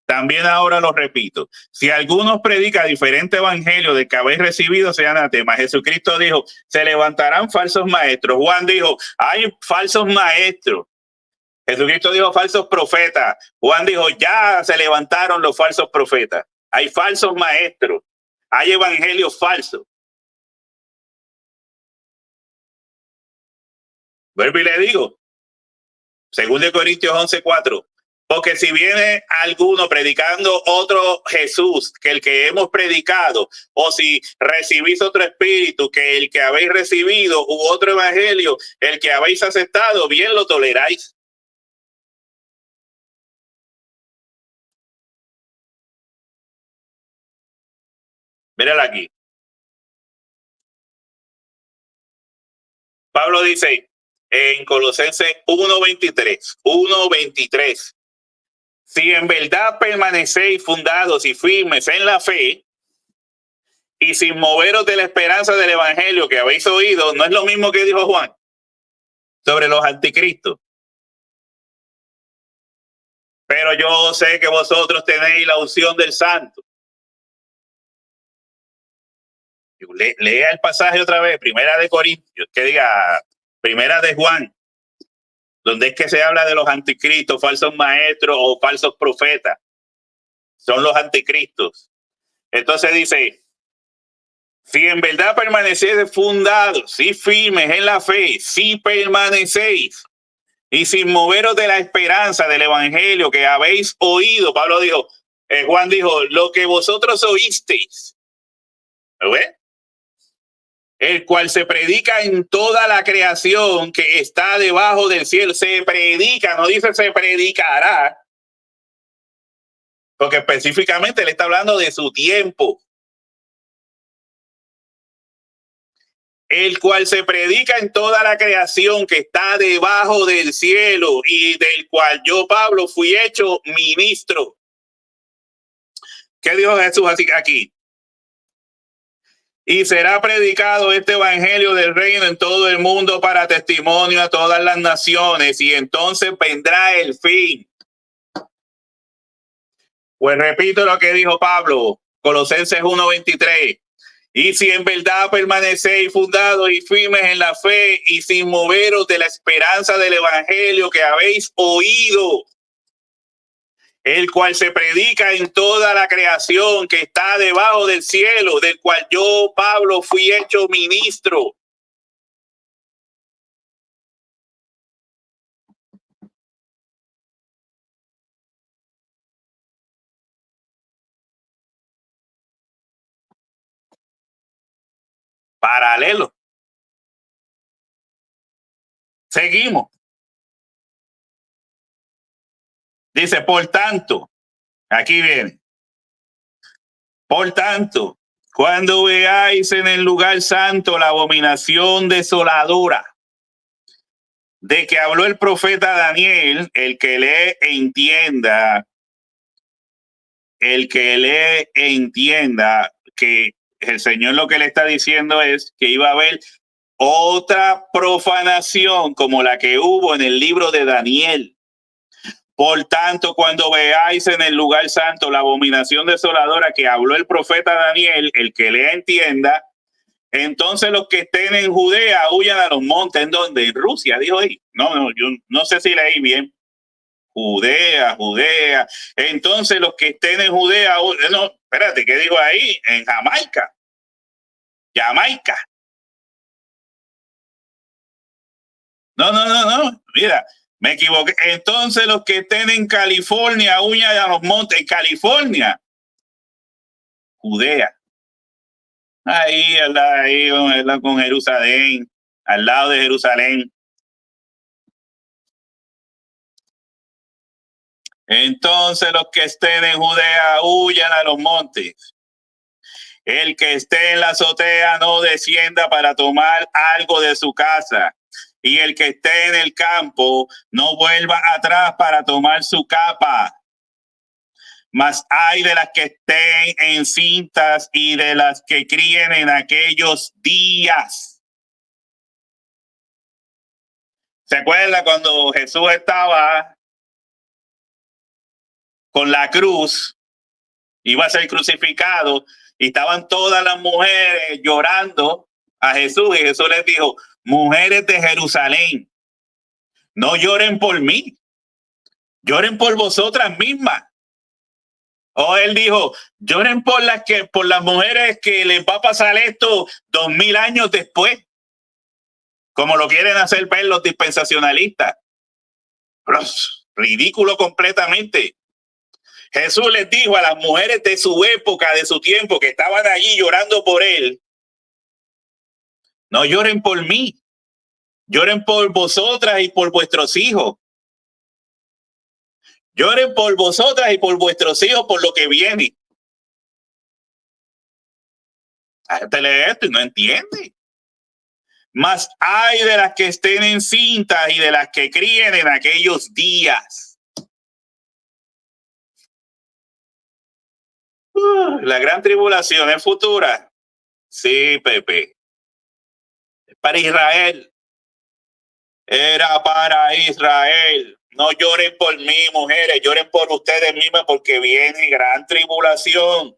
también ahora lo repito, si alguno predica diferente evangelio del que habéis recibido, sea anatema? Jesucristo dijo, se levantarán falsos maestros. Juan dijo, hay falsos maestros. Jesucristo dijo falsos profetas. Juan dijo, ya se levantaron los falsos profetas. Hay falsos maestros. Hay evangelios falsos. Vuelvo y le digo, 2 Corintios 11:4. Porque si viene alguno predicando otro Jesús que el que hemos predicado, o si recibís otro espíritu que el que habéis recibido, u otro evangelio, el que habéis aceptado, bien lo toleráis. Mírala aquí. Pablo dice en Colosenses 1:23, si en verdad permanecéis fundados y firmes en la fe y sin moveros de la esperanza del evangelio que habéis oído, no es lo mismo que dijo Juan sobre los anticristos. Pero yo sé que vosotros tenéis la unción del santo. Lea el pasaje otra vez, Primera de Corintios, que diga Primera de Juan, donde es que se habla de los anticristos, falsos maestros o falsos profetas. Son los anticristos. Entonces dice, si en verdad permanecéis fundados y firmes en la fe, si permanecéis y sin moveros de la esperanza del evangelio que habéis oído, Pablo dijo, Juan dijo, lo que vosotros oísteis, ¿Lo ves? El cual se predica en toda la creación que está debajo del cielo. Se predica, no dice se predicará, porque específicamente le está hablando de su tiempo. El cual se predica en toda la creación que está debajo del cielo y del cual yo, Pablo, fui hecho ministro. ¿Qué dijo Jesús aquí? Y será predicado este evangelio del reino en todo el mundo para testimonio a todas las naciones, y entonces vendrá el fin. Pues repito lo que dijo Pablo, Colosenses 1:23. Y si en verdad permanecéis fundados y firmes en la fe y sin moveros de la esperanza del evangelio que habéis oído, el cual se predica en toda la creación que está debajo del cielo, del cual yo, Pablo, fui hecho ministro. Paralelo. Seguimos. Dice, por tanto, aquí viene. Por tanto, cuando veáis en el lugar santo la abominación desoladora de que habló el profeta Daniel, el que le entienda que el Señor lo que le está diciendo es que iba a haber otra profanación como la que hubo en el libro de Daniel. Por tanto, cuando veáis en el lugar santo la abominación desoladora que habló el profeta Daniel, el que le entienda, entonces los que estén en Judea huyan a los montes. ¿En dónde? En Rusia, dijo ahí. No, yo no sé si leí bien. Judea. Entonces los que estén en Judea, no, espérate, ¿qué dijo ahí? En Jamaica. No, mira, me equivoqué. Entonces los que estén en California huyan a los montes. En California, Judea. Ahí con Jerusalén, al lado de Jerusalén. Entonces los que estén en Judea huyan a los montes. El que esté en la azotea no descienda para tomar algo de su casa. Y el que esté en el campo no vuelva atrás para tomar su capa. Mas hay de las que estén encintas y de las que críen en aquellos días. ¿Se acuerda cuando Jesús estaba con la cruz, iba a ser crucificado, y estaban todas las mujeres llorando a Jesús, y Jesús les dijo, mujeres de Jerusalén, no lloren por mí, lloren por vosotras mismas? O él dijo, lloren por las mujeres que les va a pasar esto 2000 años después, como lo quieren hacer ver los dispensacionalistas. Pero, ridículo completamente. Jesús les dijo a las mujeres de su época, de su tiempo, que estaban allí llorando por él, no lloren por mí, lloren por vosotras y por vuestros hijos. Lloren por vosotras y por vuestros hijos por lo que viene. La gente lee esto y no entiende. Mas hay de las que estén encintas y de las que críen en aquellos días. La gran tribulación es futura. Sí, Pepe. Para Israel. Era para Israel. No lloren por mí, mujeres, lloren por ustedes mismas porque viene gran tribulación.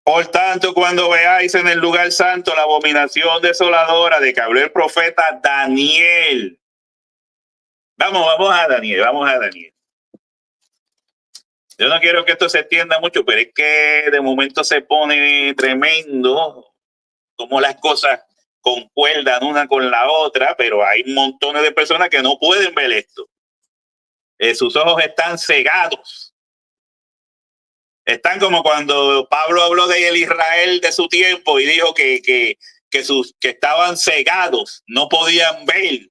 Por tanto, cuando veáis en el lugar santo la abominación desoladora de que habló el profeta Daniel. Vamos a Daniel. Yo no quiero que esto se extienda mucho, pero es que de momento se pone tremendo como las cosas concuerdan una con la otra, pero hay montones de personas que no pueden ver esto. Sus ojos están cegados. Están como cuando Pablo habló del Israel de su tiempo y dijo que estaban cegados, no podían ver.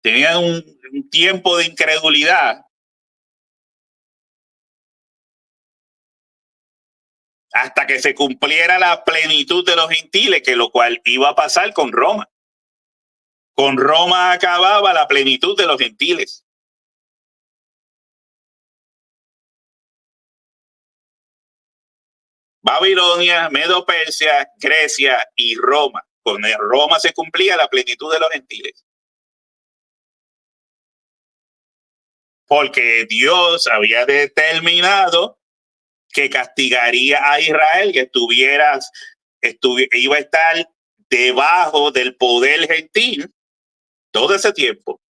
Tenían un tiempo de incredulidad hasta que se cumpliera la plenitud de los gentiles, que lo cual iba a pasar con Roma. Con Roma acababa la plenitud de los gentiles. Babilonia, Medo-Persia, Grecia y Roma. Con Roma se cumplía la plenitud de los gentiles. Porque Dios había determinado que castigaría a Israel, que iba a estar debajo del poder gentil todo ese tiempo,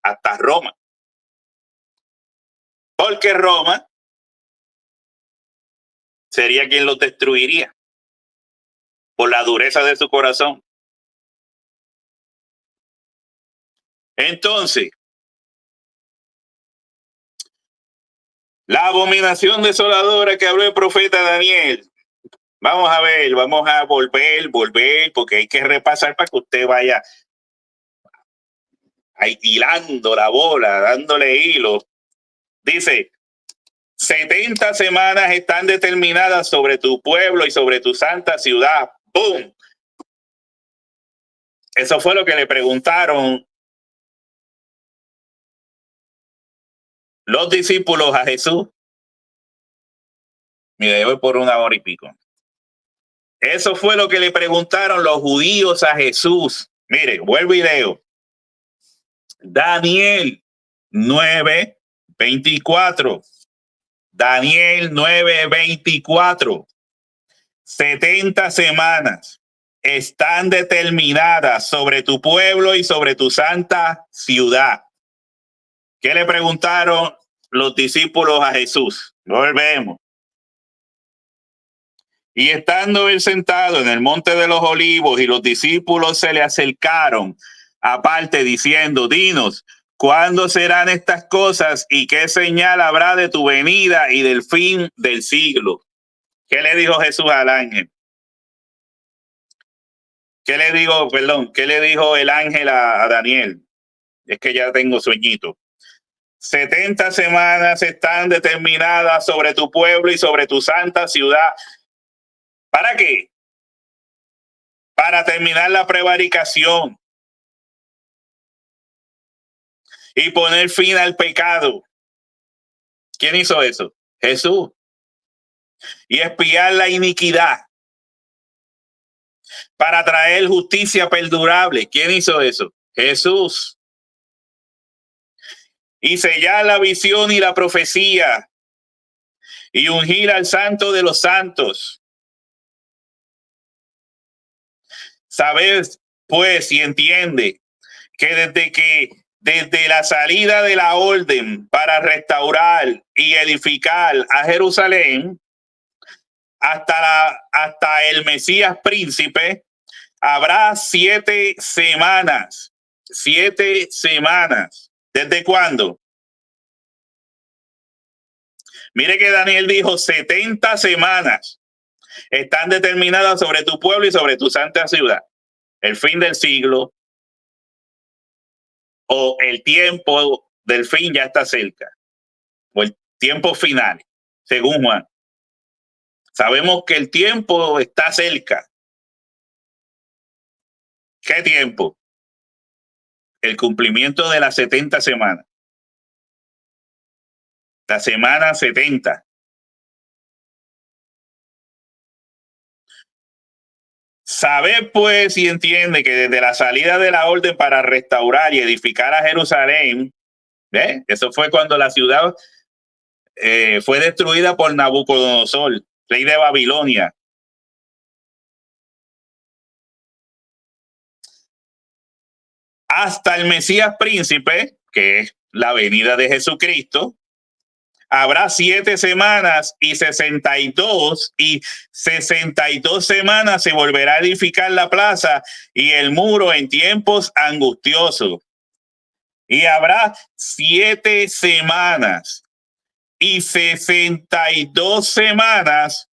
hasta Roma. Porque Roma sería quien los destruiría por la dureza de su corazón. Entonces, la abominación desoladora que habló el profeta Daniel. Vamos a ver, vamos a volver, porque hay que repasar para que usted vaya ahí hilando la bola, dándole hilo. Dice, 70 semanas están determinadas sobre tu pueblo y sobre tu santa ciudad. ¡Bum! Eso fue lo que le preguntaron los discípulos a Jesús. Mira, yo voy por 1 hora y pico. Eso fue lo que le preguntaron los judíos a Jesús. Mire, vuelvo y leo. Daniel 9:24. Daniel 9:24. 70 semanas están determinadas sobre tu pueblo y sobre tu santa ciudad. ¿Qué le preguntaron los discípulos a Jesús? Volvemos. Y estando él sentado en el monte de los olivos y los discípulos se le acercaron aparte diciendo, dinos, ¿cuándo serán estas cosas y qué señal habrá de tu venida y del fin del siglo? ¿Qué le dijo Jesús al ángel? ¿Qué le dijo el ángel a Daniel? Es que ya tengo sueñito. 70 semanas están determinadas sobre tu pueblo y sobre tu santa ciudad. ¿Para qué? Para terminar la prevaricación y poner fin al pecado. ¿Quién hizo eso? Jesús. Y expiar la iniquidad para traer justicia perdurable. ¿Quién hizo eso? Jesús. Y sellar la visión y la profecía y ungir al santo de los santos. Sabes, pues, y entiende que desde la salida de la orden para restaurar y edificar a Jerusalén hasta el Mesías príncipe, habrá 7 semanas. 7 semanas. ¿Desde cuándo? Mire que Daniel dijo 70 semanas están determinadas sobre tu pueblo y sobre tu santa ciudad. El fin del siglo o el tiempo del fin ya está cerca. O el tiempo final, según Juan. Sabemos que el tiempo está cerca. ¿Qué tiempo? El cumplimiento de las 70 semanas. La semana 70. Sabe pues y entiende que desde la salida de la orden para restaurar y edificar a Jerusalén, eso fue cuando la ciudad fue destruida por Nabucodonosor, rey de Babilonia. Hasta el Mesías príncipe, que es la venida de Jesucristo, habrá 7 semanas y 62 semanas se volverá a edificar la plaza y el muro en tiempos angustiosos. Y habrá 7 semanas y 62 semanas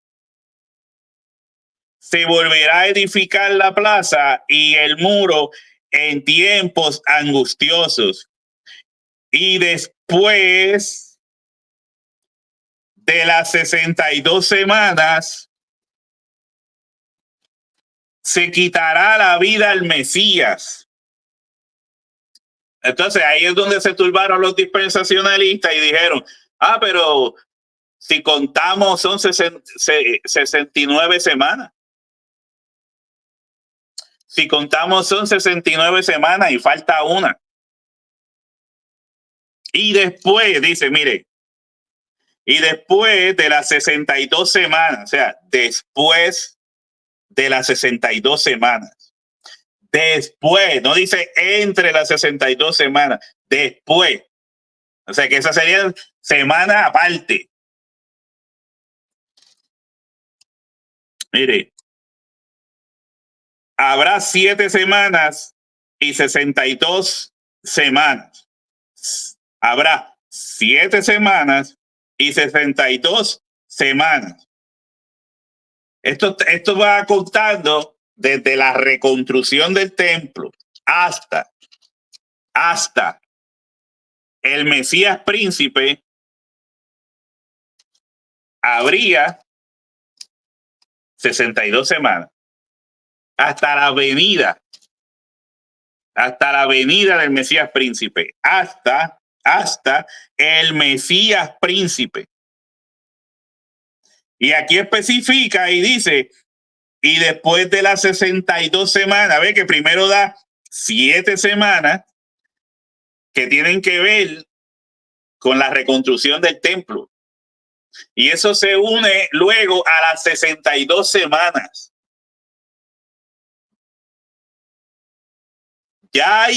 se volverá a edificar la plaza y el muro en tiempos angustiosos. Y después de las 62 semanas se quitará la vida al Mesías. Entonces ahí es donde se turbaron los dispensacionalistas y dijeron, pero si contamos son 69 semanas. Si contamos son 69 semanas y falta una. Y después, dice, mire, y después de las 62 semanas, o sea, después de las 62 semanas, después, no dice entre las 62 semanas, después, o sea que esa sería semana aparte. Mire, habrá 7 semanas y 62 semanas. Habrá 7 semanas y 62 semanas. Esto va contando desde la reconstrucción del templo hasta el Mesías príncipe. Habría 62 semanas hasta la venida del Mesías príncipe, hasta el Mesías príncipe. Y aquí especifica y dice, y después de las 62 semanas, ve que primero da 7 semanas que tienen que ver con la reconstrucción del templo. Y eso se une luego a las 62 semanas. Ya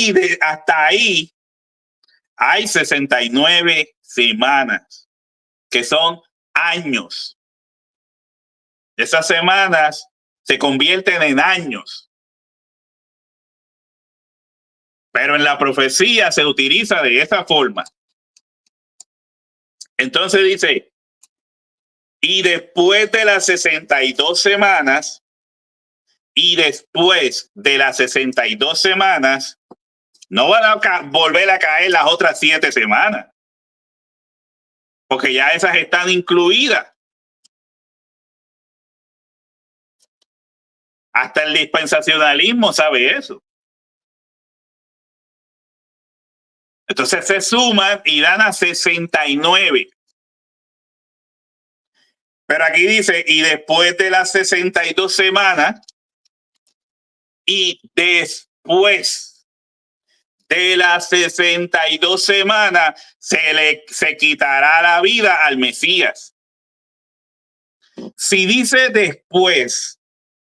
hasta ahí hay 69 semanas, que son años. Esas semanas se convierten en años. Pero en la profecía se utiliza de esa forma. Entonces dice, y después de las 62 semanas, no van a volver a caer las otras 7 semanas, porque ya esas están incluidas. Hasta el dispensacionalismo sabe eso. Entonces se suman y dan a 69. Pero aquí dice, y después de las 62 semanas, y después de las 62 semanas, se quitará la vida al Mesías. Si dice después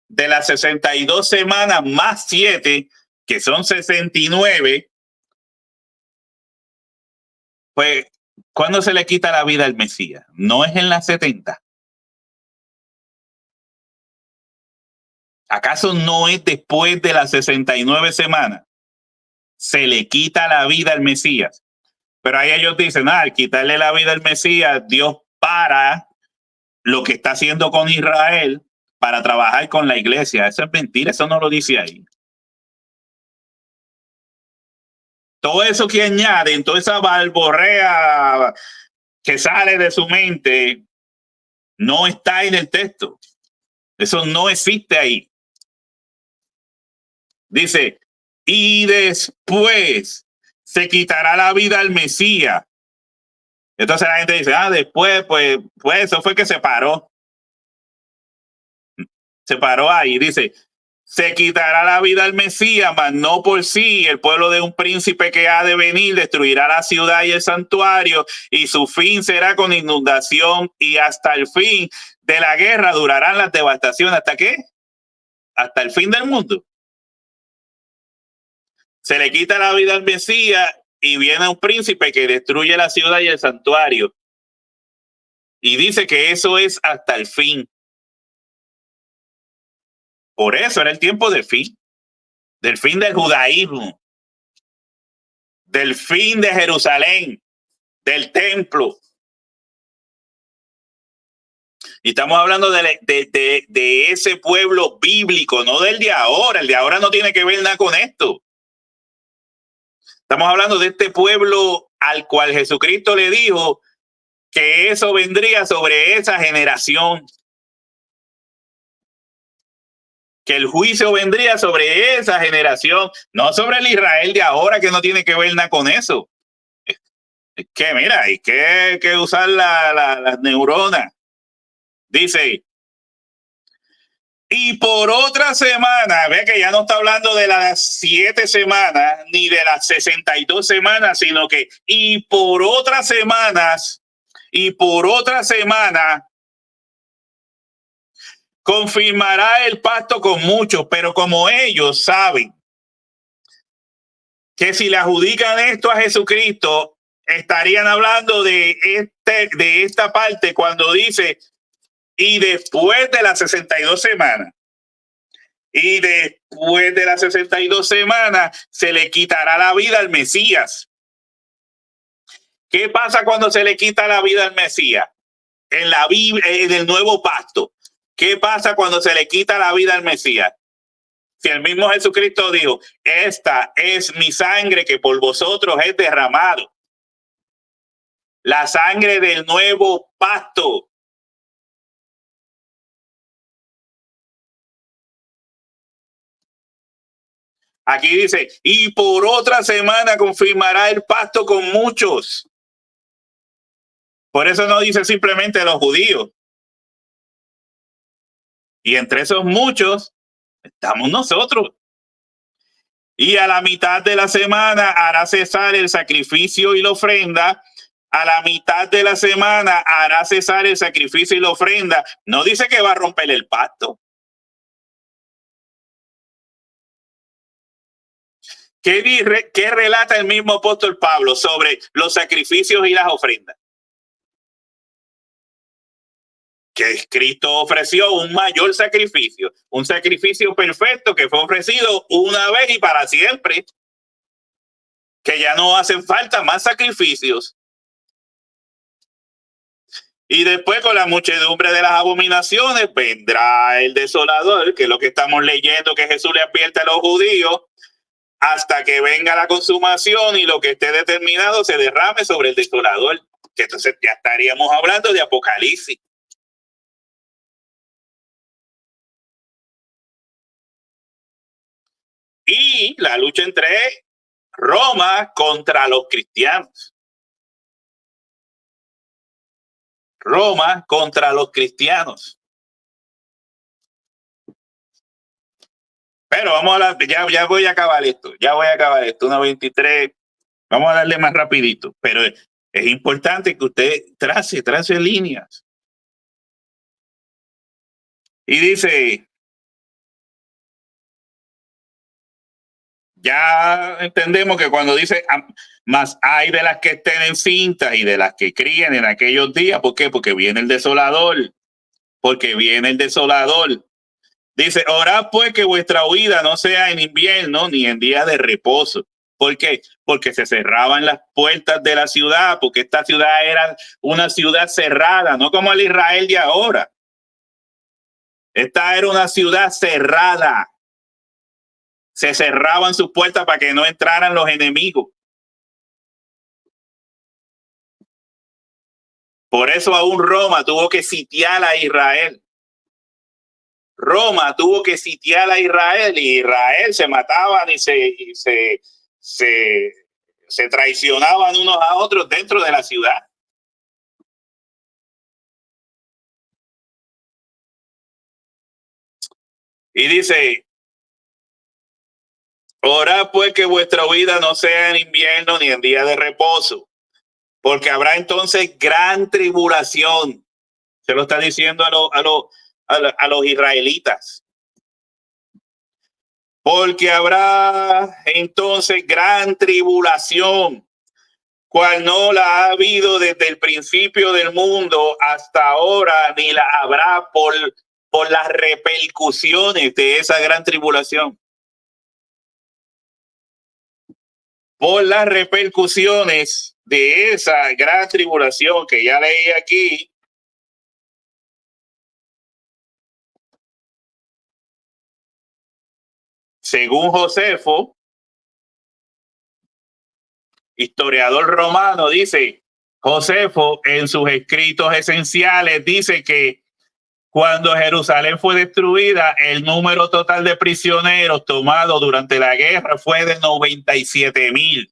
de las 62 semanas más 7, que son 69, pues, ¿cuándo se le quita la vida al Mesías? No es en las 70. ¿Acaso no es después de las 69 semanas? Se le quita la vida al Mesías. Pero ahí ellos dicen, al quitarle la vida al Mesías, Dios para lo que está haciendo con Israel para trabajar con la iglesia. Eso es mentira, eso no lo dice ahí. Todo eso que añaden, toda esa balborrea que sale de su mente, no está en el texto. Eso no existe ahí. Dice, y después se quitará la vida al Mesías. Entonces la gente dice, después, pues eso fue que se paró. Se paró ahí. Dice, se quitará la vida al Mesías, mas no por sí. El pueblo de un príncipe que ha de venir destruirá la ciudad y el santuario, y su fin será con inundación, y hasta el fin de la guerra durarán las devastaciones. ¿Hasta qué? Hasta el fin del mundo. Se le quita la vida al Mesías y viene un príncipe que destruye la ciudad y el santuario. Y dice que eso es hasta el fin. Por eso era el tiempo del fin del judaísmo. del fin de Jerusalén, del templo. Y estamos hablando de ese pueblo bíblico, no del de ahora. El de ahora no tiene que ver nada con esto. Estamos hablando de este pueblo al cual Jesucristo le dijo que eso vendría sobre esa generación. Que el juicio vendría sobre esa generación, no sobre el Israel de ahora, que no tiene que ver nada con eso. Es que, mira, hay que usar las neuronas. Dice, y por otra semana, ve que ya no está hablando de las 7 semanas, ni de las 62 semanas, sino que, y por otras semanas, confirmará el pacto con muchos, pero como ellos saben que si le adjudican esto a Jesucristo, estarían hablando de esta parte cuando dice, y después de las 62 semanas, y después de las 62 semanas, se le quitará la vida al Mesías. ¿Qué pasa cuando se le quita la vida al Mesías? En la Biblia, en el nuevo pacto. ¿Qué pasa cuando se le quita la vida al Mesías? Si el mismo Jesucristo dijo, esta es mi sangre que por vosotros es derramado. La sangre del nuevo pacto. Aquí dice, y por otra semana confirmará el pacto con muchos. Por eso no dice simplemente los judíos. Y entre esos muchos estamos nosotros. Y a la mitad de la semana hará cesar el sacrificio y la ofrenda. A la mitad de la semana hará cesar el sacrificio y la ofrenda. No dice que va a romper el pacto. ¿Qué relata el mismo apóstol Pablo sobre los sacrificios y las ofrendas? Que Cristo ofreció un mayor sacrificio, un sacrificio perfecto que fue ofrecido una vez y para siempre, que ya no hacen falta más sacrificios. Y después, con la muchedumbre de las abominaciones, vendrá el desolador, que es lo que estamos leyendo, que Jesús le advierte a los judíos, hasta que venga la consumación y lo que esté determinado se derrame sobre el desolador, que entonces ya estaríamos hablando de Apocalipsis. Y la lucha entre Roma contra los cristianos. Roma contra los cristianos. Pero vamos a ya voy a acabar esto. 1:23. Vamos a darle más rapidito. Pero es importante que usted trace líneas. Y dice, ya entendemos que cuando dice, más hay de las que estén encintas y de las que críen en aquellos días. ¿Por qué? Porque viene el desolador. Dice, orad pues que vuestra huida no sea en invierno ni en días de reposo. ¿Por qué? Porque se cerraban las puertas de la ciudad, porque esta ciudad era una ciudad cerrada, no como el Israel de ahora. Esta era una ciudad cerrada. Se cerraban sus puertas para que no entraran los enemigos. Por eso aún Roma tuvo que sitiar a Israel. Roma tuvo que sitiar a Israel y Israel se mataban y se traicionaban unos a otros dentro de la ciudad. Y dice, orad pues que vuestra vida no sea en invierno ni en día de reposo, porque habrá entonces gran tribulación. Se lo está diciendo a los israelitas. Porque habrá entonces gran tribulación, cual no la ha habido desde el principio del mundo hasta ahora, ni la habrá por las repercusiones de esa gran tribulación. por las repercusiones de esa gran tribulación que ya leí aquí. Según Josefo, historiador romano, dice, Josefo en sus escritos esenciales dice que cuando Jerusalén fue destruida, el número total de prisioneros tomados durante la guerra fue de 97,000.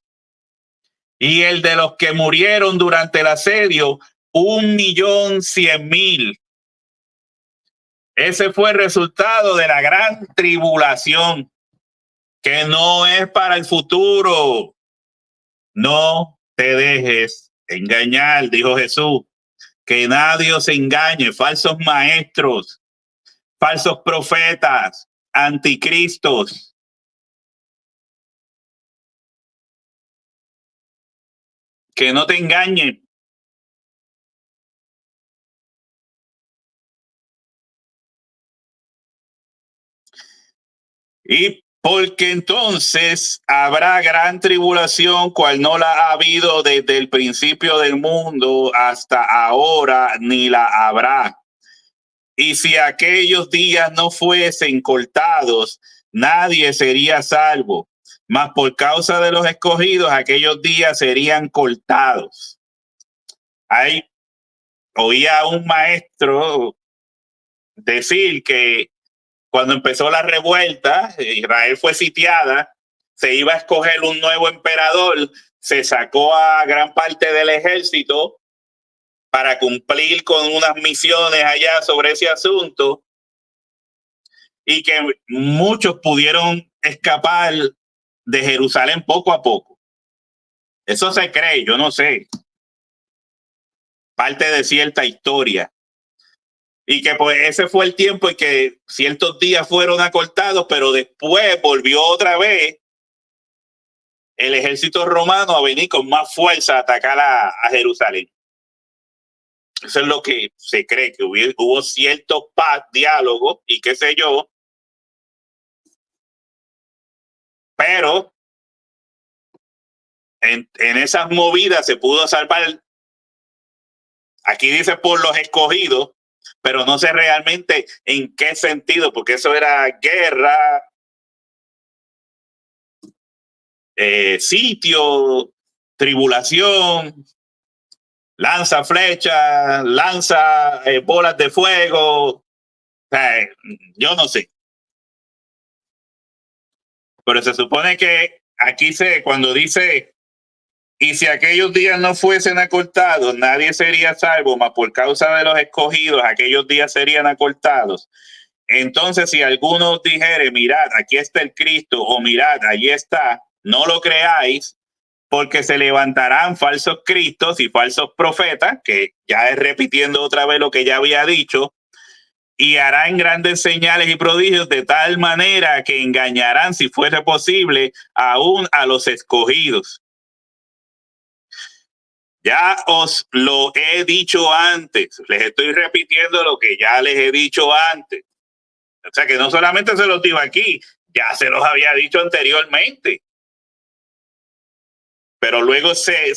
Y el de los que murieron durante el asedio, 1,100,000. Ese fue el resultado de la gran tribulación, que no es para el futuro. No te dejes engañar, dijo Jesús, que nadie os engañe, falsos maestros, falsos profetas, anticristos. Que no te engañen. Y porque entonces habrá gran tribulación, cual no la ha habido desde el principio del mundo hasta ahora, ni la habrá. Y si aquellos días no fuesen cortados, nadie sería salvo. Mas por causa de los escogidos, aquellos días serían cortados. Ahí oía a un maestro decir que cuando empezó la revuelta, Israel fue sitiada, se iba a escoger un nuevo emperador, se sacó a gran parte del ejército para cumplir con unas misiones allá sobre ese asunto, y que muchos pudieron escapar de Jerusalén poco a poco. Eso se cree, yo no sé. Parte de cierta historia. Y que pues ese fue el tiempo en que ciertos días fueron acortados, pero después volvió otra vez el ejército romano a venir con más fuerza a atacar a Jerusalén. Eso es lo que se cree, que hubo cierto diálogo y qué sé yo, pero en esas movidas se pudo salvar. Aquí dice por los escogidos, pero no sé realmente en qué sentido, porque eso era guerra, sitio, tribulación, lanza flechas, lanza bolas de fuego. Yo no sé. Pero se supone que aquí cuando dice, y si aquellos días no fuesen acortados, nadie sería salvo, mas por causa de los escogidos, aquellos días serían acortados. Entonces, si alguno dijere, mirad, aquí está el Cristo, o mirad, allí está, no lo creáis, porque se levantarán falsos cristos y falsos profetas, que ya es repitiendo otra vez lo que ya había dicho, y harán grandes señales y prodigios de tal manera que engañarán, si fuese posible, aún a los escogidos. Ya os lo he dicho antes, les estoy repitiendo lo que ya les he dicho antes. O sea que no solamente se los digo aquí, ya se los había dicho anteriormente. Pero luego se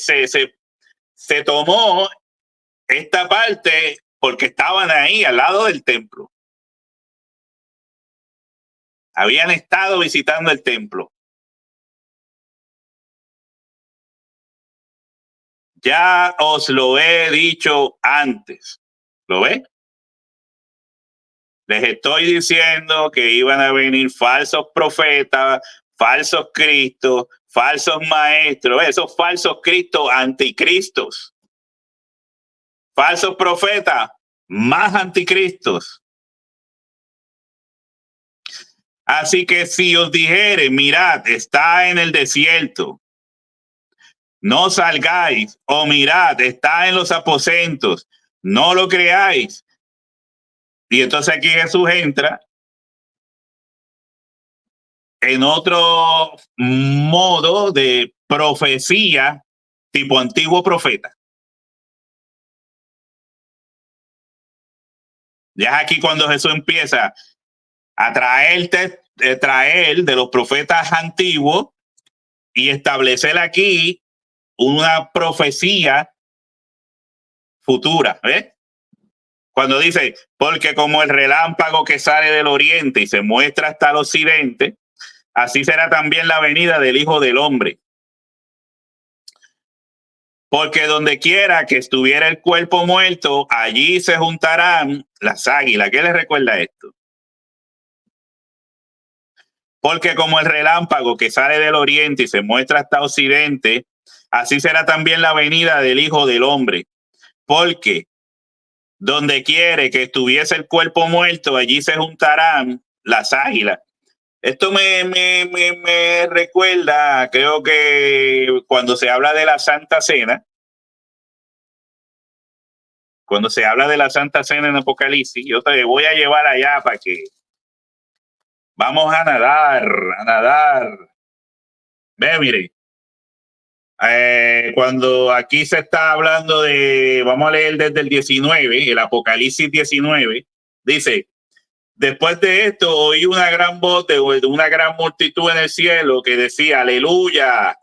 tomó esta parte porque estaban ahí al lado del templo. Habían estado visitando el templo. Ya os lo he dicho antes. ¿Lo ves? Les estoy diciendo que iban a venir falsos profetas, falsos cristos, falsos maestros, esos falsos cristos, anticristos. Falsos profetas, más anticristos. Así que si os dijere, mirad, está en el desierto, no salgáis, o mirad, está en los aposentos, no lo creáis. Y entonces aquí Jesús entra en otro modo de profecía tipo antiguo profeta. Ya es aquí cuando Jesús empieza a traer de los profetas antiguos y establecer aquí una profecía futura. ¿Ves? Cuando dice, porque como el relámpago que sale del oriente y se muestra hasta el occidente, así será también la venida del Hijo del Hombre. Porque donde quiera que estuviera el cuerpo muerto, allí se juntarán las águilas. ¿Qué les recuerda esto? Porque como el relámpago que sale del oriente y se muestra hasta occidente, así será también la venida del Hijo del Hombre. Porque donde quiere que estuviese el cuerpo muerto, allí se juntarán las águilas. Esto me recuerda, creo que cuando se habla de la Santa Cena, cuando se habla de la Santa Cena en Apocalipsis, yo te voy a llevar allá para que vamos a nadar, a nadar. Ve, mire, cuando aquí se está hablando de, vamos a leer desde el 19, el Apocalipsis 19, dice, después de esto oí una gran voz de una gran multitud en el cielo que decía, aleluya,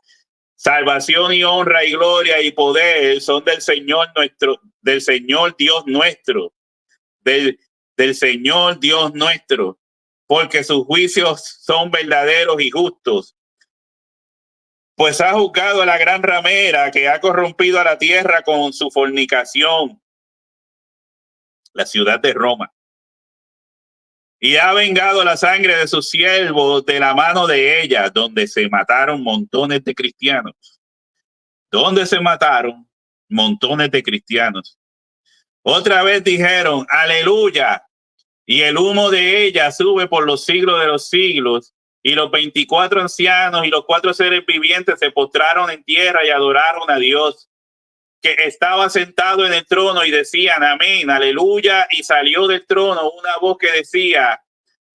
salvación y honra y gloria y poder son del Señor nuestro, del Señor Dios nuestro, del Señor Dios nuestro, porque sus juicios son verdaderos y justos. Pues ha juzgado a la gran ramera que ha corrompido a la tierra con su fornicación, la ciudad de Roma, y ha vengado la sangre de sus siervos de la mano de ella, donde se mataron montones de cristianos. ¿Dónde se mataron montones de cristianos? Otra vez dijeron, aleluya, y el humo de ella sube por los siglos de los siglos. Y los 24 ancianos y los 4 seres vivientes se postraron en tierra y adoraron a Dios, que estaba sentado en el trono, y decían, amén, aleluya. Y salió del trono una voz que decía,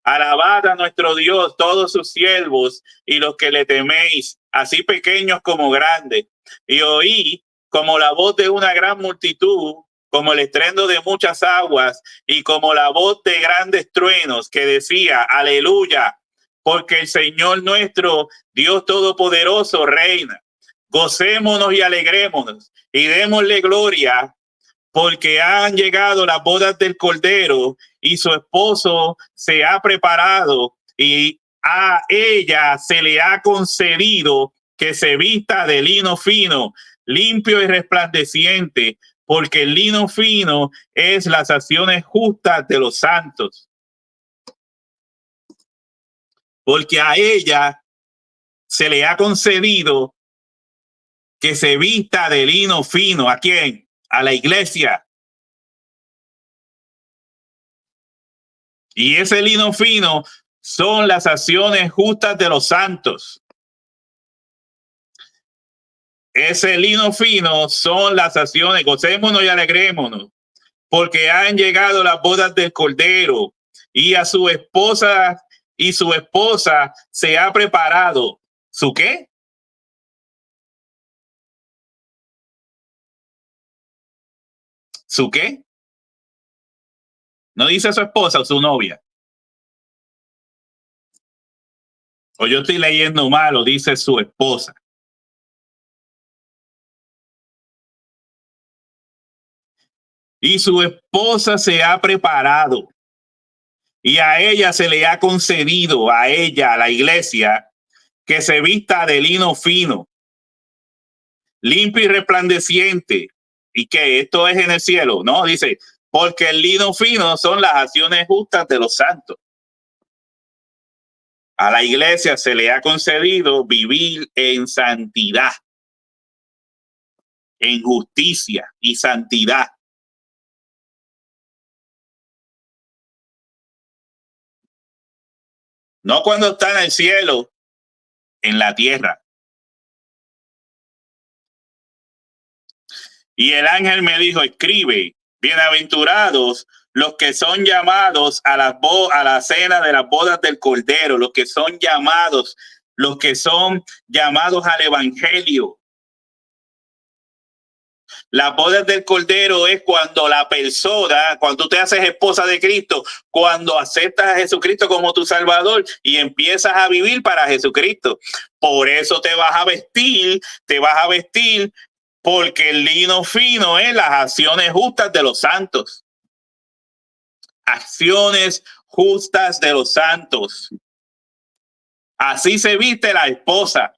alabad a nuestro Dios, todos sus siervos y los que le teméis, así pequeños como grandes. Y oí como la voz de una gran multitud, como el estruendo de muchas aguas y como la voz de grandes truenos que decía, aleluya, porque el Señor nuestro, Dios Todopoderoso, reina. Gocémonos y alegrémonos y démosle gloria, porque han llegado las bodas del Cordero y su esposo se ha preparado y a ella se le ha concedido que se vista de lino fino, limpio y resplandeciente, porque el lino fino es las acciones justas de los santos. Porque a ella se le ha concedido que se vista de lino fino. ¿A quién? A la iglesia. Y ese lino fino son las acciones justas de los santos. Ese lino fino son las acciones, gocémonos y alegrémonos, porque han llegado las bodas del Cordero y a su esposa se ha preparado. ¿Su qué? ¿Su qué? No dice su esposa o su novia. O yo estoy leyendo mal, o dice su esposa. Y su esposa se ha preparado. Y a ella se le ha concedido, a ella, a la iglesia, que se vista de lino fino, limpio y resplandeciente. Y que esto es en el cielo, ¿no? Dice, porque el lino fino son las acciones justas de los santos. A la iglesia se le ha concedido vivir en santidad, en justicia y santidad. No cuando está en el cielo, en la tierra. Y el ángel me dijo, escribe, bienaventurados los que son llamados a la cena de las bodas del Cordero, los que son llamados al evangelio. Las bodas del Cordero es cuando la persona, cuando tú te haces esposa de Cristo, cuando aceptas a Jesucristo como tu Salvador y empiezas a vivir para Jesucristo. Por eso te vas a vestir porque el lino fino es las acciones justas de los santos. Acciones justas de los santos. Así se viste la esposa.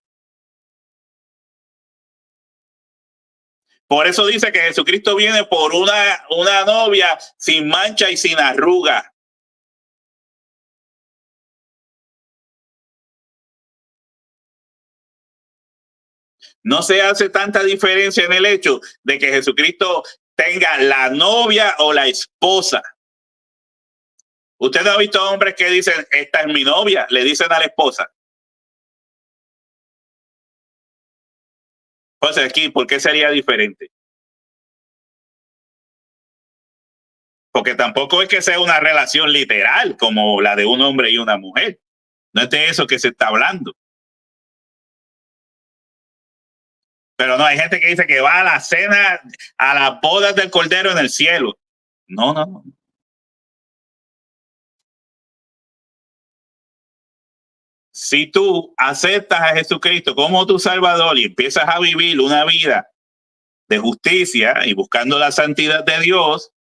Por eso dice que Jesucristo viene por una novia sin mancha y sin arruga. No se hace tanta diferencia en el hecho de que Jesucristo tenga la novia o la esposa. Usted no ha visto hombres que dicen, esta es mi novia, le dicen a la esposa. Pues aquí, ¿por qué sería diferente? Porque tampoco es que sea una relación literal como la de un hombre y una mujer. No es de eso que se está hablando. Pero no, hay gente que dice que va a la cena, a las bodas del Cordero en el cielo. No, no, no. Si tú aceptas a Jesucristo como tu Salvador y empiezas a vivir una vida de justicia y buscando la santidad de Dios,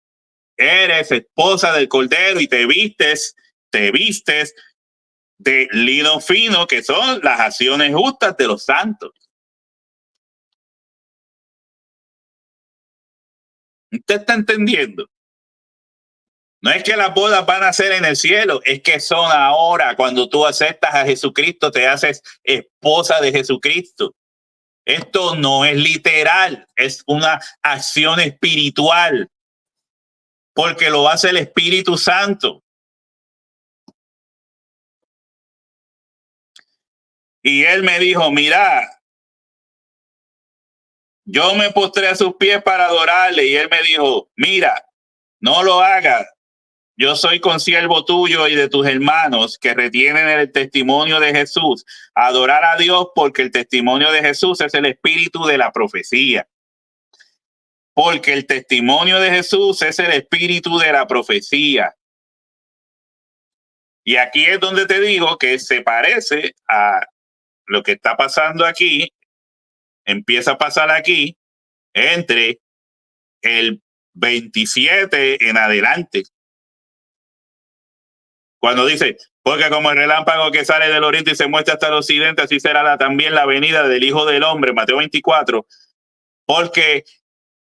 eres esposa del Cordero y te vistes de lino fino, que son las acciones justas de los santos. ¿Usted está entendiendo? No es que las bodas van a ser en el cielo, es que son ahora. Cuando tú aceptas a Jesucristo, te haces esposa de Jesucristo. Esto no es literal, es una acción espiritual, porque lo hace el Espíritu Santo. Y él me dijo, mira, yo me postré a sus pies para adorarle. Y él me dijo, mira, no lo hagas. Yo soy consiervo tuyo y de tus hermanos que retienen el testimonio de Jesús. Adorar a Dios porque el testimonio de Jesús es el espíritu de la profecía. Porque el testimonio de Jesús es el espíritu de la profecía. Y aquí es donde te digo que se parece a lo que está pasando aquí, empieza a pasar aquí, entre el 27 en adelante. Cuando dice, porque como el relámpago que sale del oriente y se muestra hasta el occidente, así será también la venida del Hijo del Hombre, Mateo 24, porque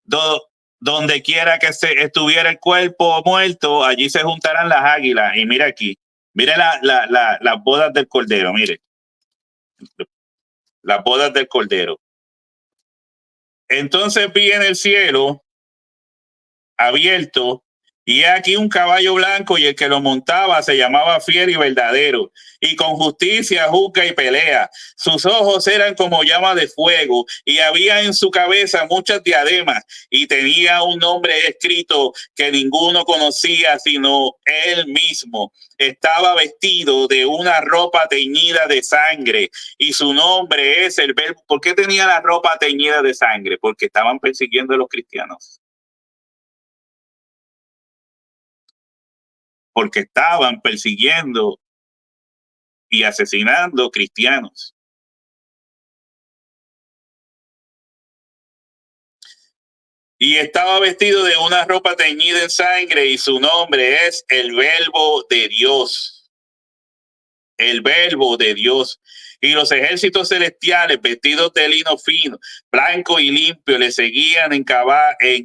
donde quiera que estuviera el cuerpo muerto, allí se juntarán las águilas. Y mira aquí, mire las bodas del Cordero, mire, las bodas del Cordero. Entonces vi en el cielo abierto, y aquí un caballo blanco, y el que lo montaba se llamaba Fiel y Verdadero, y con justicia juzga y pelea. Sus ojos eran como llama de fuego, y había en su cabeza muchas diademas, y tenía un nombre escrito que ninguno conocía sino él mismo. Estaba vestido de una ropa teñida de sangre, y su nombre es el Verbo. ¿Por qué tenía la ropa teñida de sangre? Porque estaban persiguiendo a los cristianos. Porque estaban persiguiendo y asesinando cristianos. Y estaba vestido de una ropa teñida en sangre, y su nombre es el Verbo de Dios. El Verbo de Dios. Y los ejércitos celestiales, vestidos de lino fino, blanco y limpio, le seguían en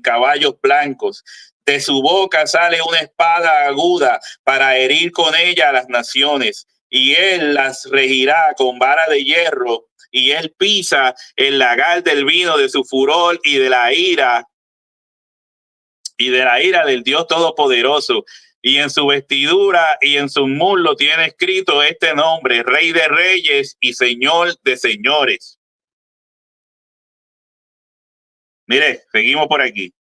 caballos blancos. De su boca sale una espada aguda para herir con ella a las naciones, y él las regirá con vara de hierro, y él pisa el lagar del vino de su furor y de la ira del Dios Todopoderoso. Y en su vestidura y en su muslo tiene escrito este nombre: Rey de Reyes y Señor de Señores. Mire, seguimos por aquí.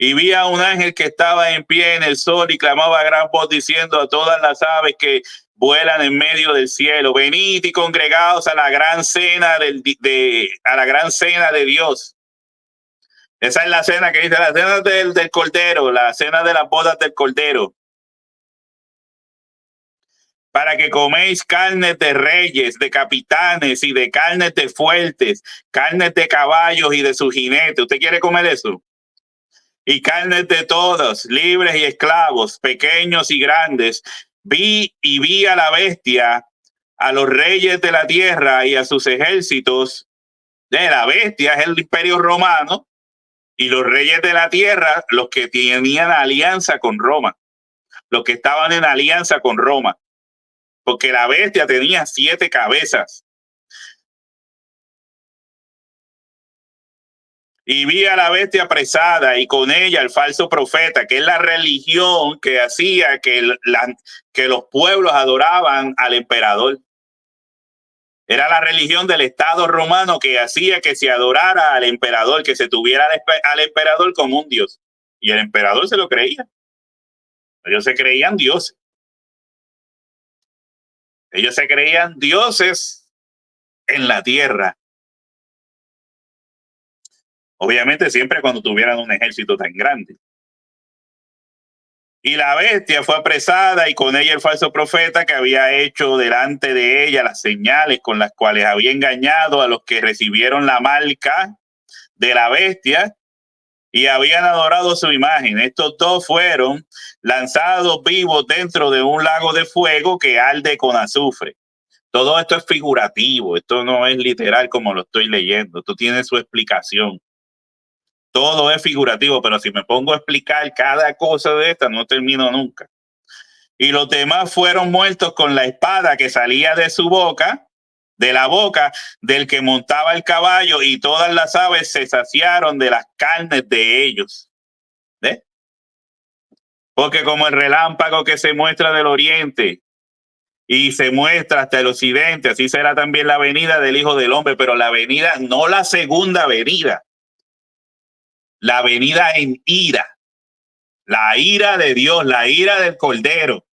Y vi a un ángel que estaba en pie en el sol y clamaba a gran voz diciendo a todas las aves que vuelan en medio del cielo: venid y congregaos a la gran cena a la gran cena de Dios. Esa es la cena que dice, la cena del Cordero, la cena de las bodas del Cordero. Para que coméis carnes de reyes, de capitanes y de carnes de fuertes, carnes de caballos y de sus jinetes. ¿Usted quiere comer eso? Y carnes de todos, libres y esclavos, pequeños y grandes. Vi a la bestia, a los reyes de la tierra y a sus ejércitos. De la bestia es el imperio romano, y los reyes de la tierra, los que tenían alianza con Roma, los que estaban en alianza con Roma, porque la bestia tenía 7 cabezas. Y vi a la bestia apresada y con ella el falso profeta, que es la religión que hacía que los pueblos adoraban al emperador. Era la religión del Estado romano que hacía que se adorara al emperador, que se tuviera al emperador como un dios. Y el emperador se lo creía. Ellos se creían dioses. Ellos se creían dioses en la tierra. Obviamente siempre cuando tuvieran un ejército tan grande. Y la bestia fue apresada y con ella el falso profeta que había hecho delante de ella las señales con las cuales había engañado a los que recibieron la marca de la bestia y habían adorado su imagen. Estos dos fueron lanzados vivos dentro de un lago de fuego que arde con azufre. Todo esto es figurativo, esto no es literal como lo estoy leyendo, esto tiene su explicación. Todo es figurativo, pero si me pongo a explicar cada cosa de esta, no termino nunca. Y los demás fueron muertos con la espada que salía de su boca, de la boca del que montaba el caballo, y todas las aves se saciaron de las carnes de ellos. ¿Ves? Porque como el relámpago que se muestra del oriente y se muestra hasta el occidente, así será también la venida del Hijo del Hombre, pero la venida, no la segunda venida, la venida en ira, la ira de Dios, la ira del Cordero.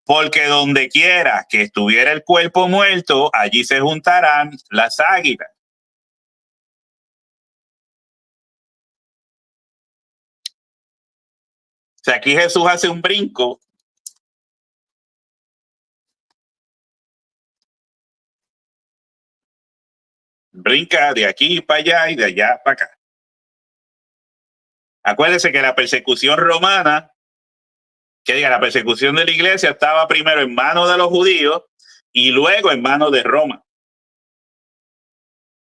Porque donde quiera que estuviera el cuerpo muerto, allí se juntarán las águilas. O sea, aquí Jesús hace un brinco. Brinca de aquí para allá y de allá para acá. Acuérdense que la persecución romana, la persecución de la iglesia estaba primero en manos de los judíos y luego en manos de Roma.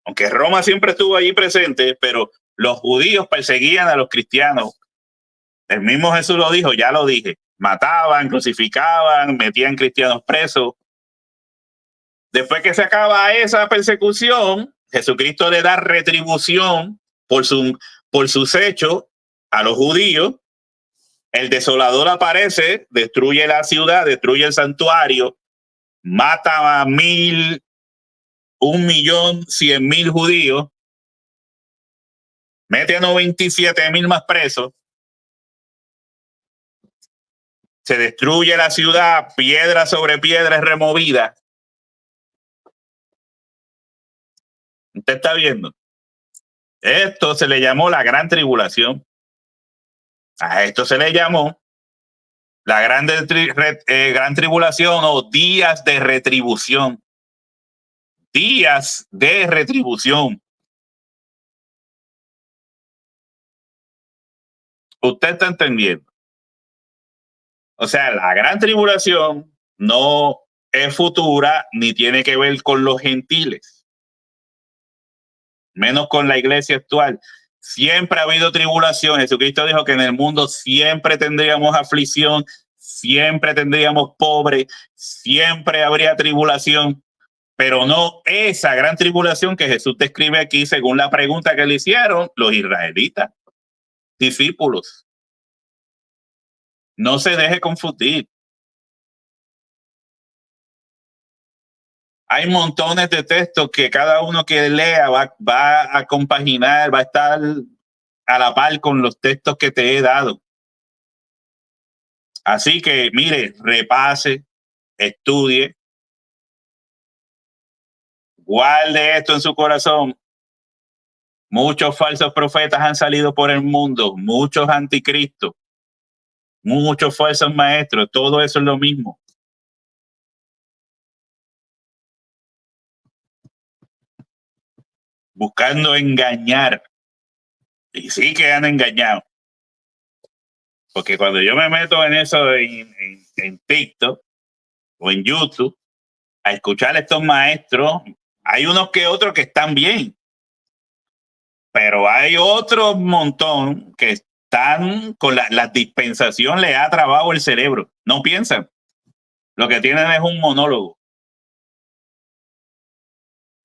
Aunque Roma siempre estuvo allí presente, pero los judíos perseguían a los cristianos. El mismo Jesús lo dijo, ya lo dije. Mataban, crucificaban, metían cristianos presos. Después que se acaba esa persecución, Jesucristo le da retribución por sus hechos a los judíos. El desolador aparece, destruye la ciudad, destruye el santuario, mata a 1.100.000 judíos, mete a 97.000 más presos, se destruye la ciudad, piedra sobre piedra es removida. ¿Usted está viendo? Esto se le llamó la gran tribulación. A esto se le llamó la gran tribulación o días de retribución. Días de retribución. Usted está entendiendo. O sea, la gran tribulación no es futura ni tiene que ver con los gentiles, menos con la iglesia actual. Siempre ha habido tribulación. Jesucristo dijo que en el mundo siempre tendríamos aflicción, siempre tendríamos pobre, siempre habría tribulación, pero no esa gran tribulación que Jesús describe aquí según la pregunta que le hicieron los israelitas, discípulos. No se deje confundir. Hay montones de textos que cada uno que lea va a compaginar, va a estar a la par con los textos que te he dado. Así que, mire, repase, estudie, guarde esto en su corazón. Muchos falsos profetas han salido por el mundo, muchos anticristos, muchos falsos maestros, todo eso es lo mismo. Buscando engañar. Y sí que han engañado. Porque cuando yo me meto en eso en TikTok o en YouTube, a escuchar a estos maestros, hay unos que otros que están bien. Pero hay otro montón que están con la dispensación, le ha trabado el cerebro. No piensan. Lo que tienen es un monólogo.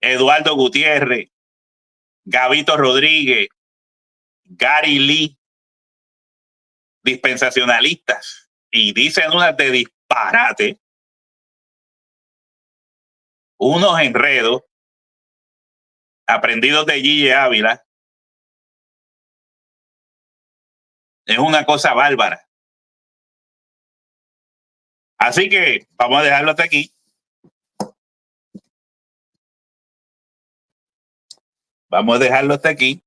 Eduardo Gutiérrez, Gabito Rodríguez, Gary Lee, dispensacionalistas, y dicen unas de disparate, unos enredos, aprendidos de Gigi Ávila. Es una cosa bárbara. Así que vamos a dejarlo hasta aquí. Vamos a dejarlo hasta aquí.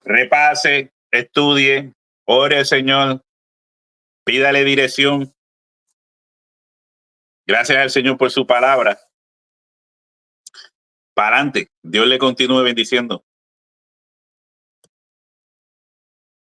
Repase, estudie, ore al Señor, pídale dirección. Gracias al Señor por su palabra. Para adelante. Dios le continúe bendiciendo.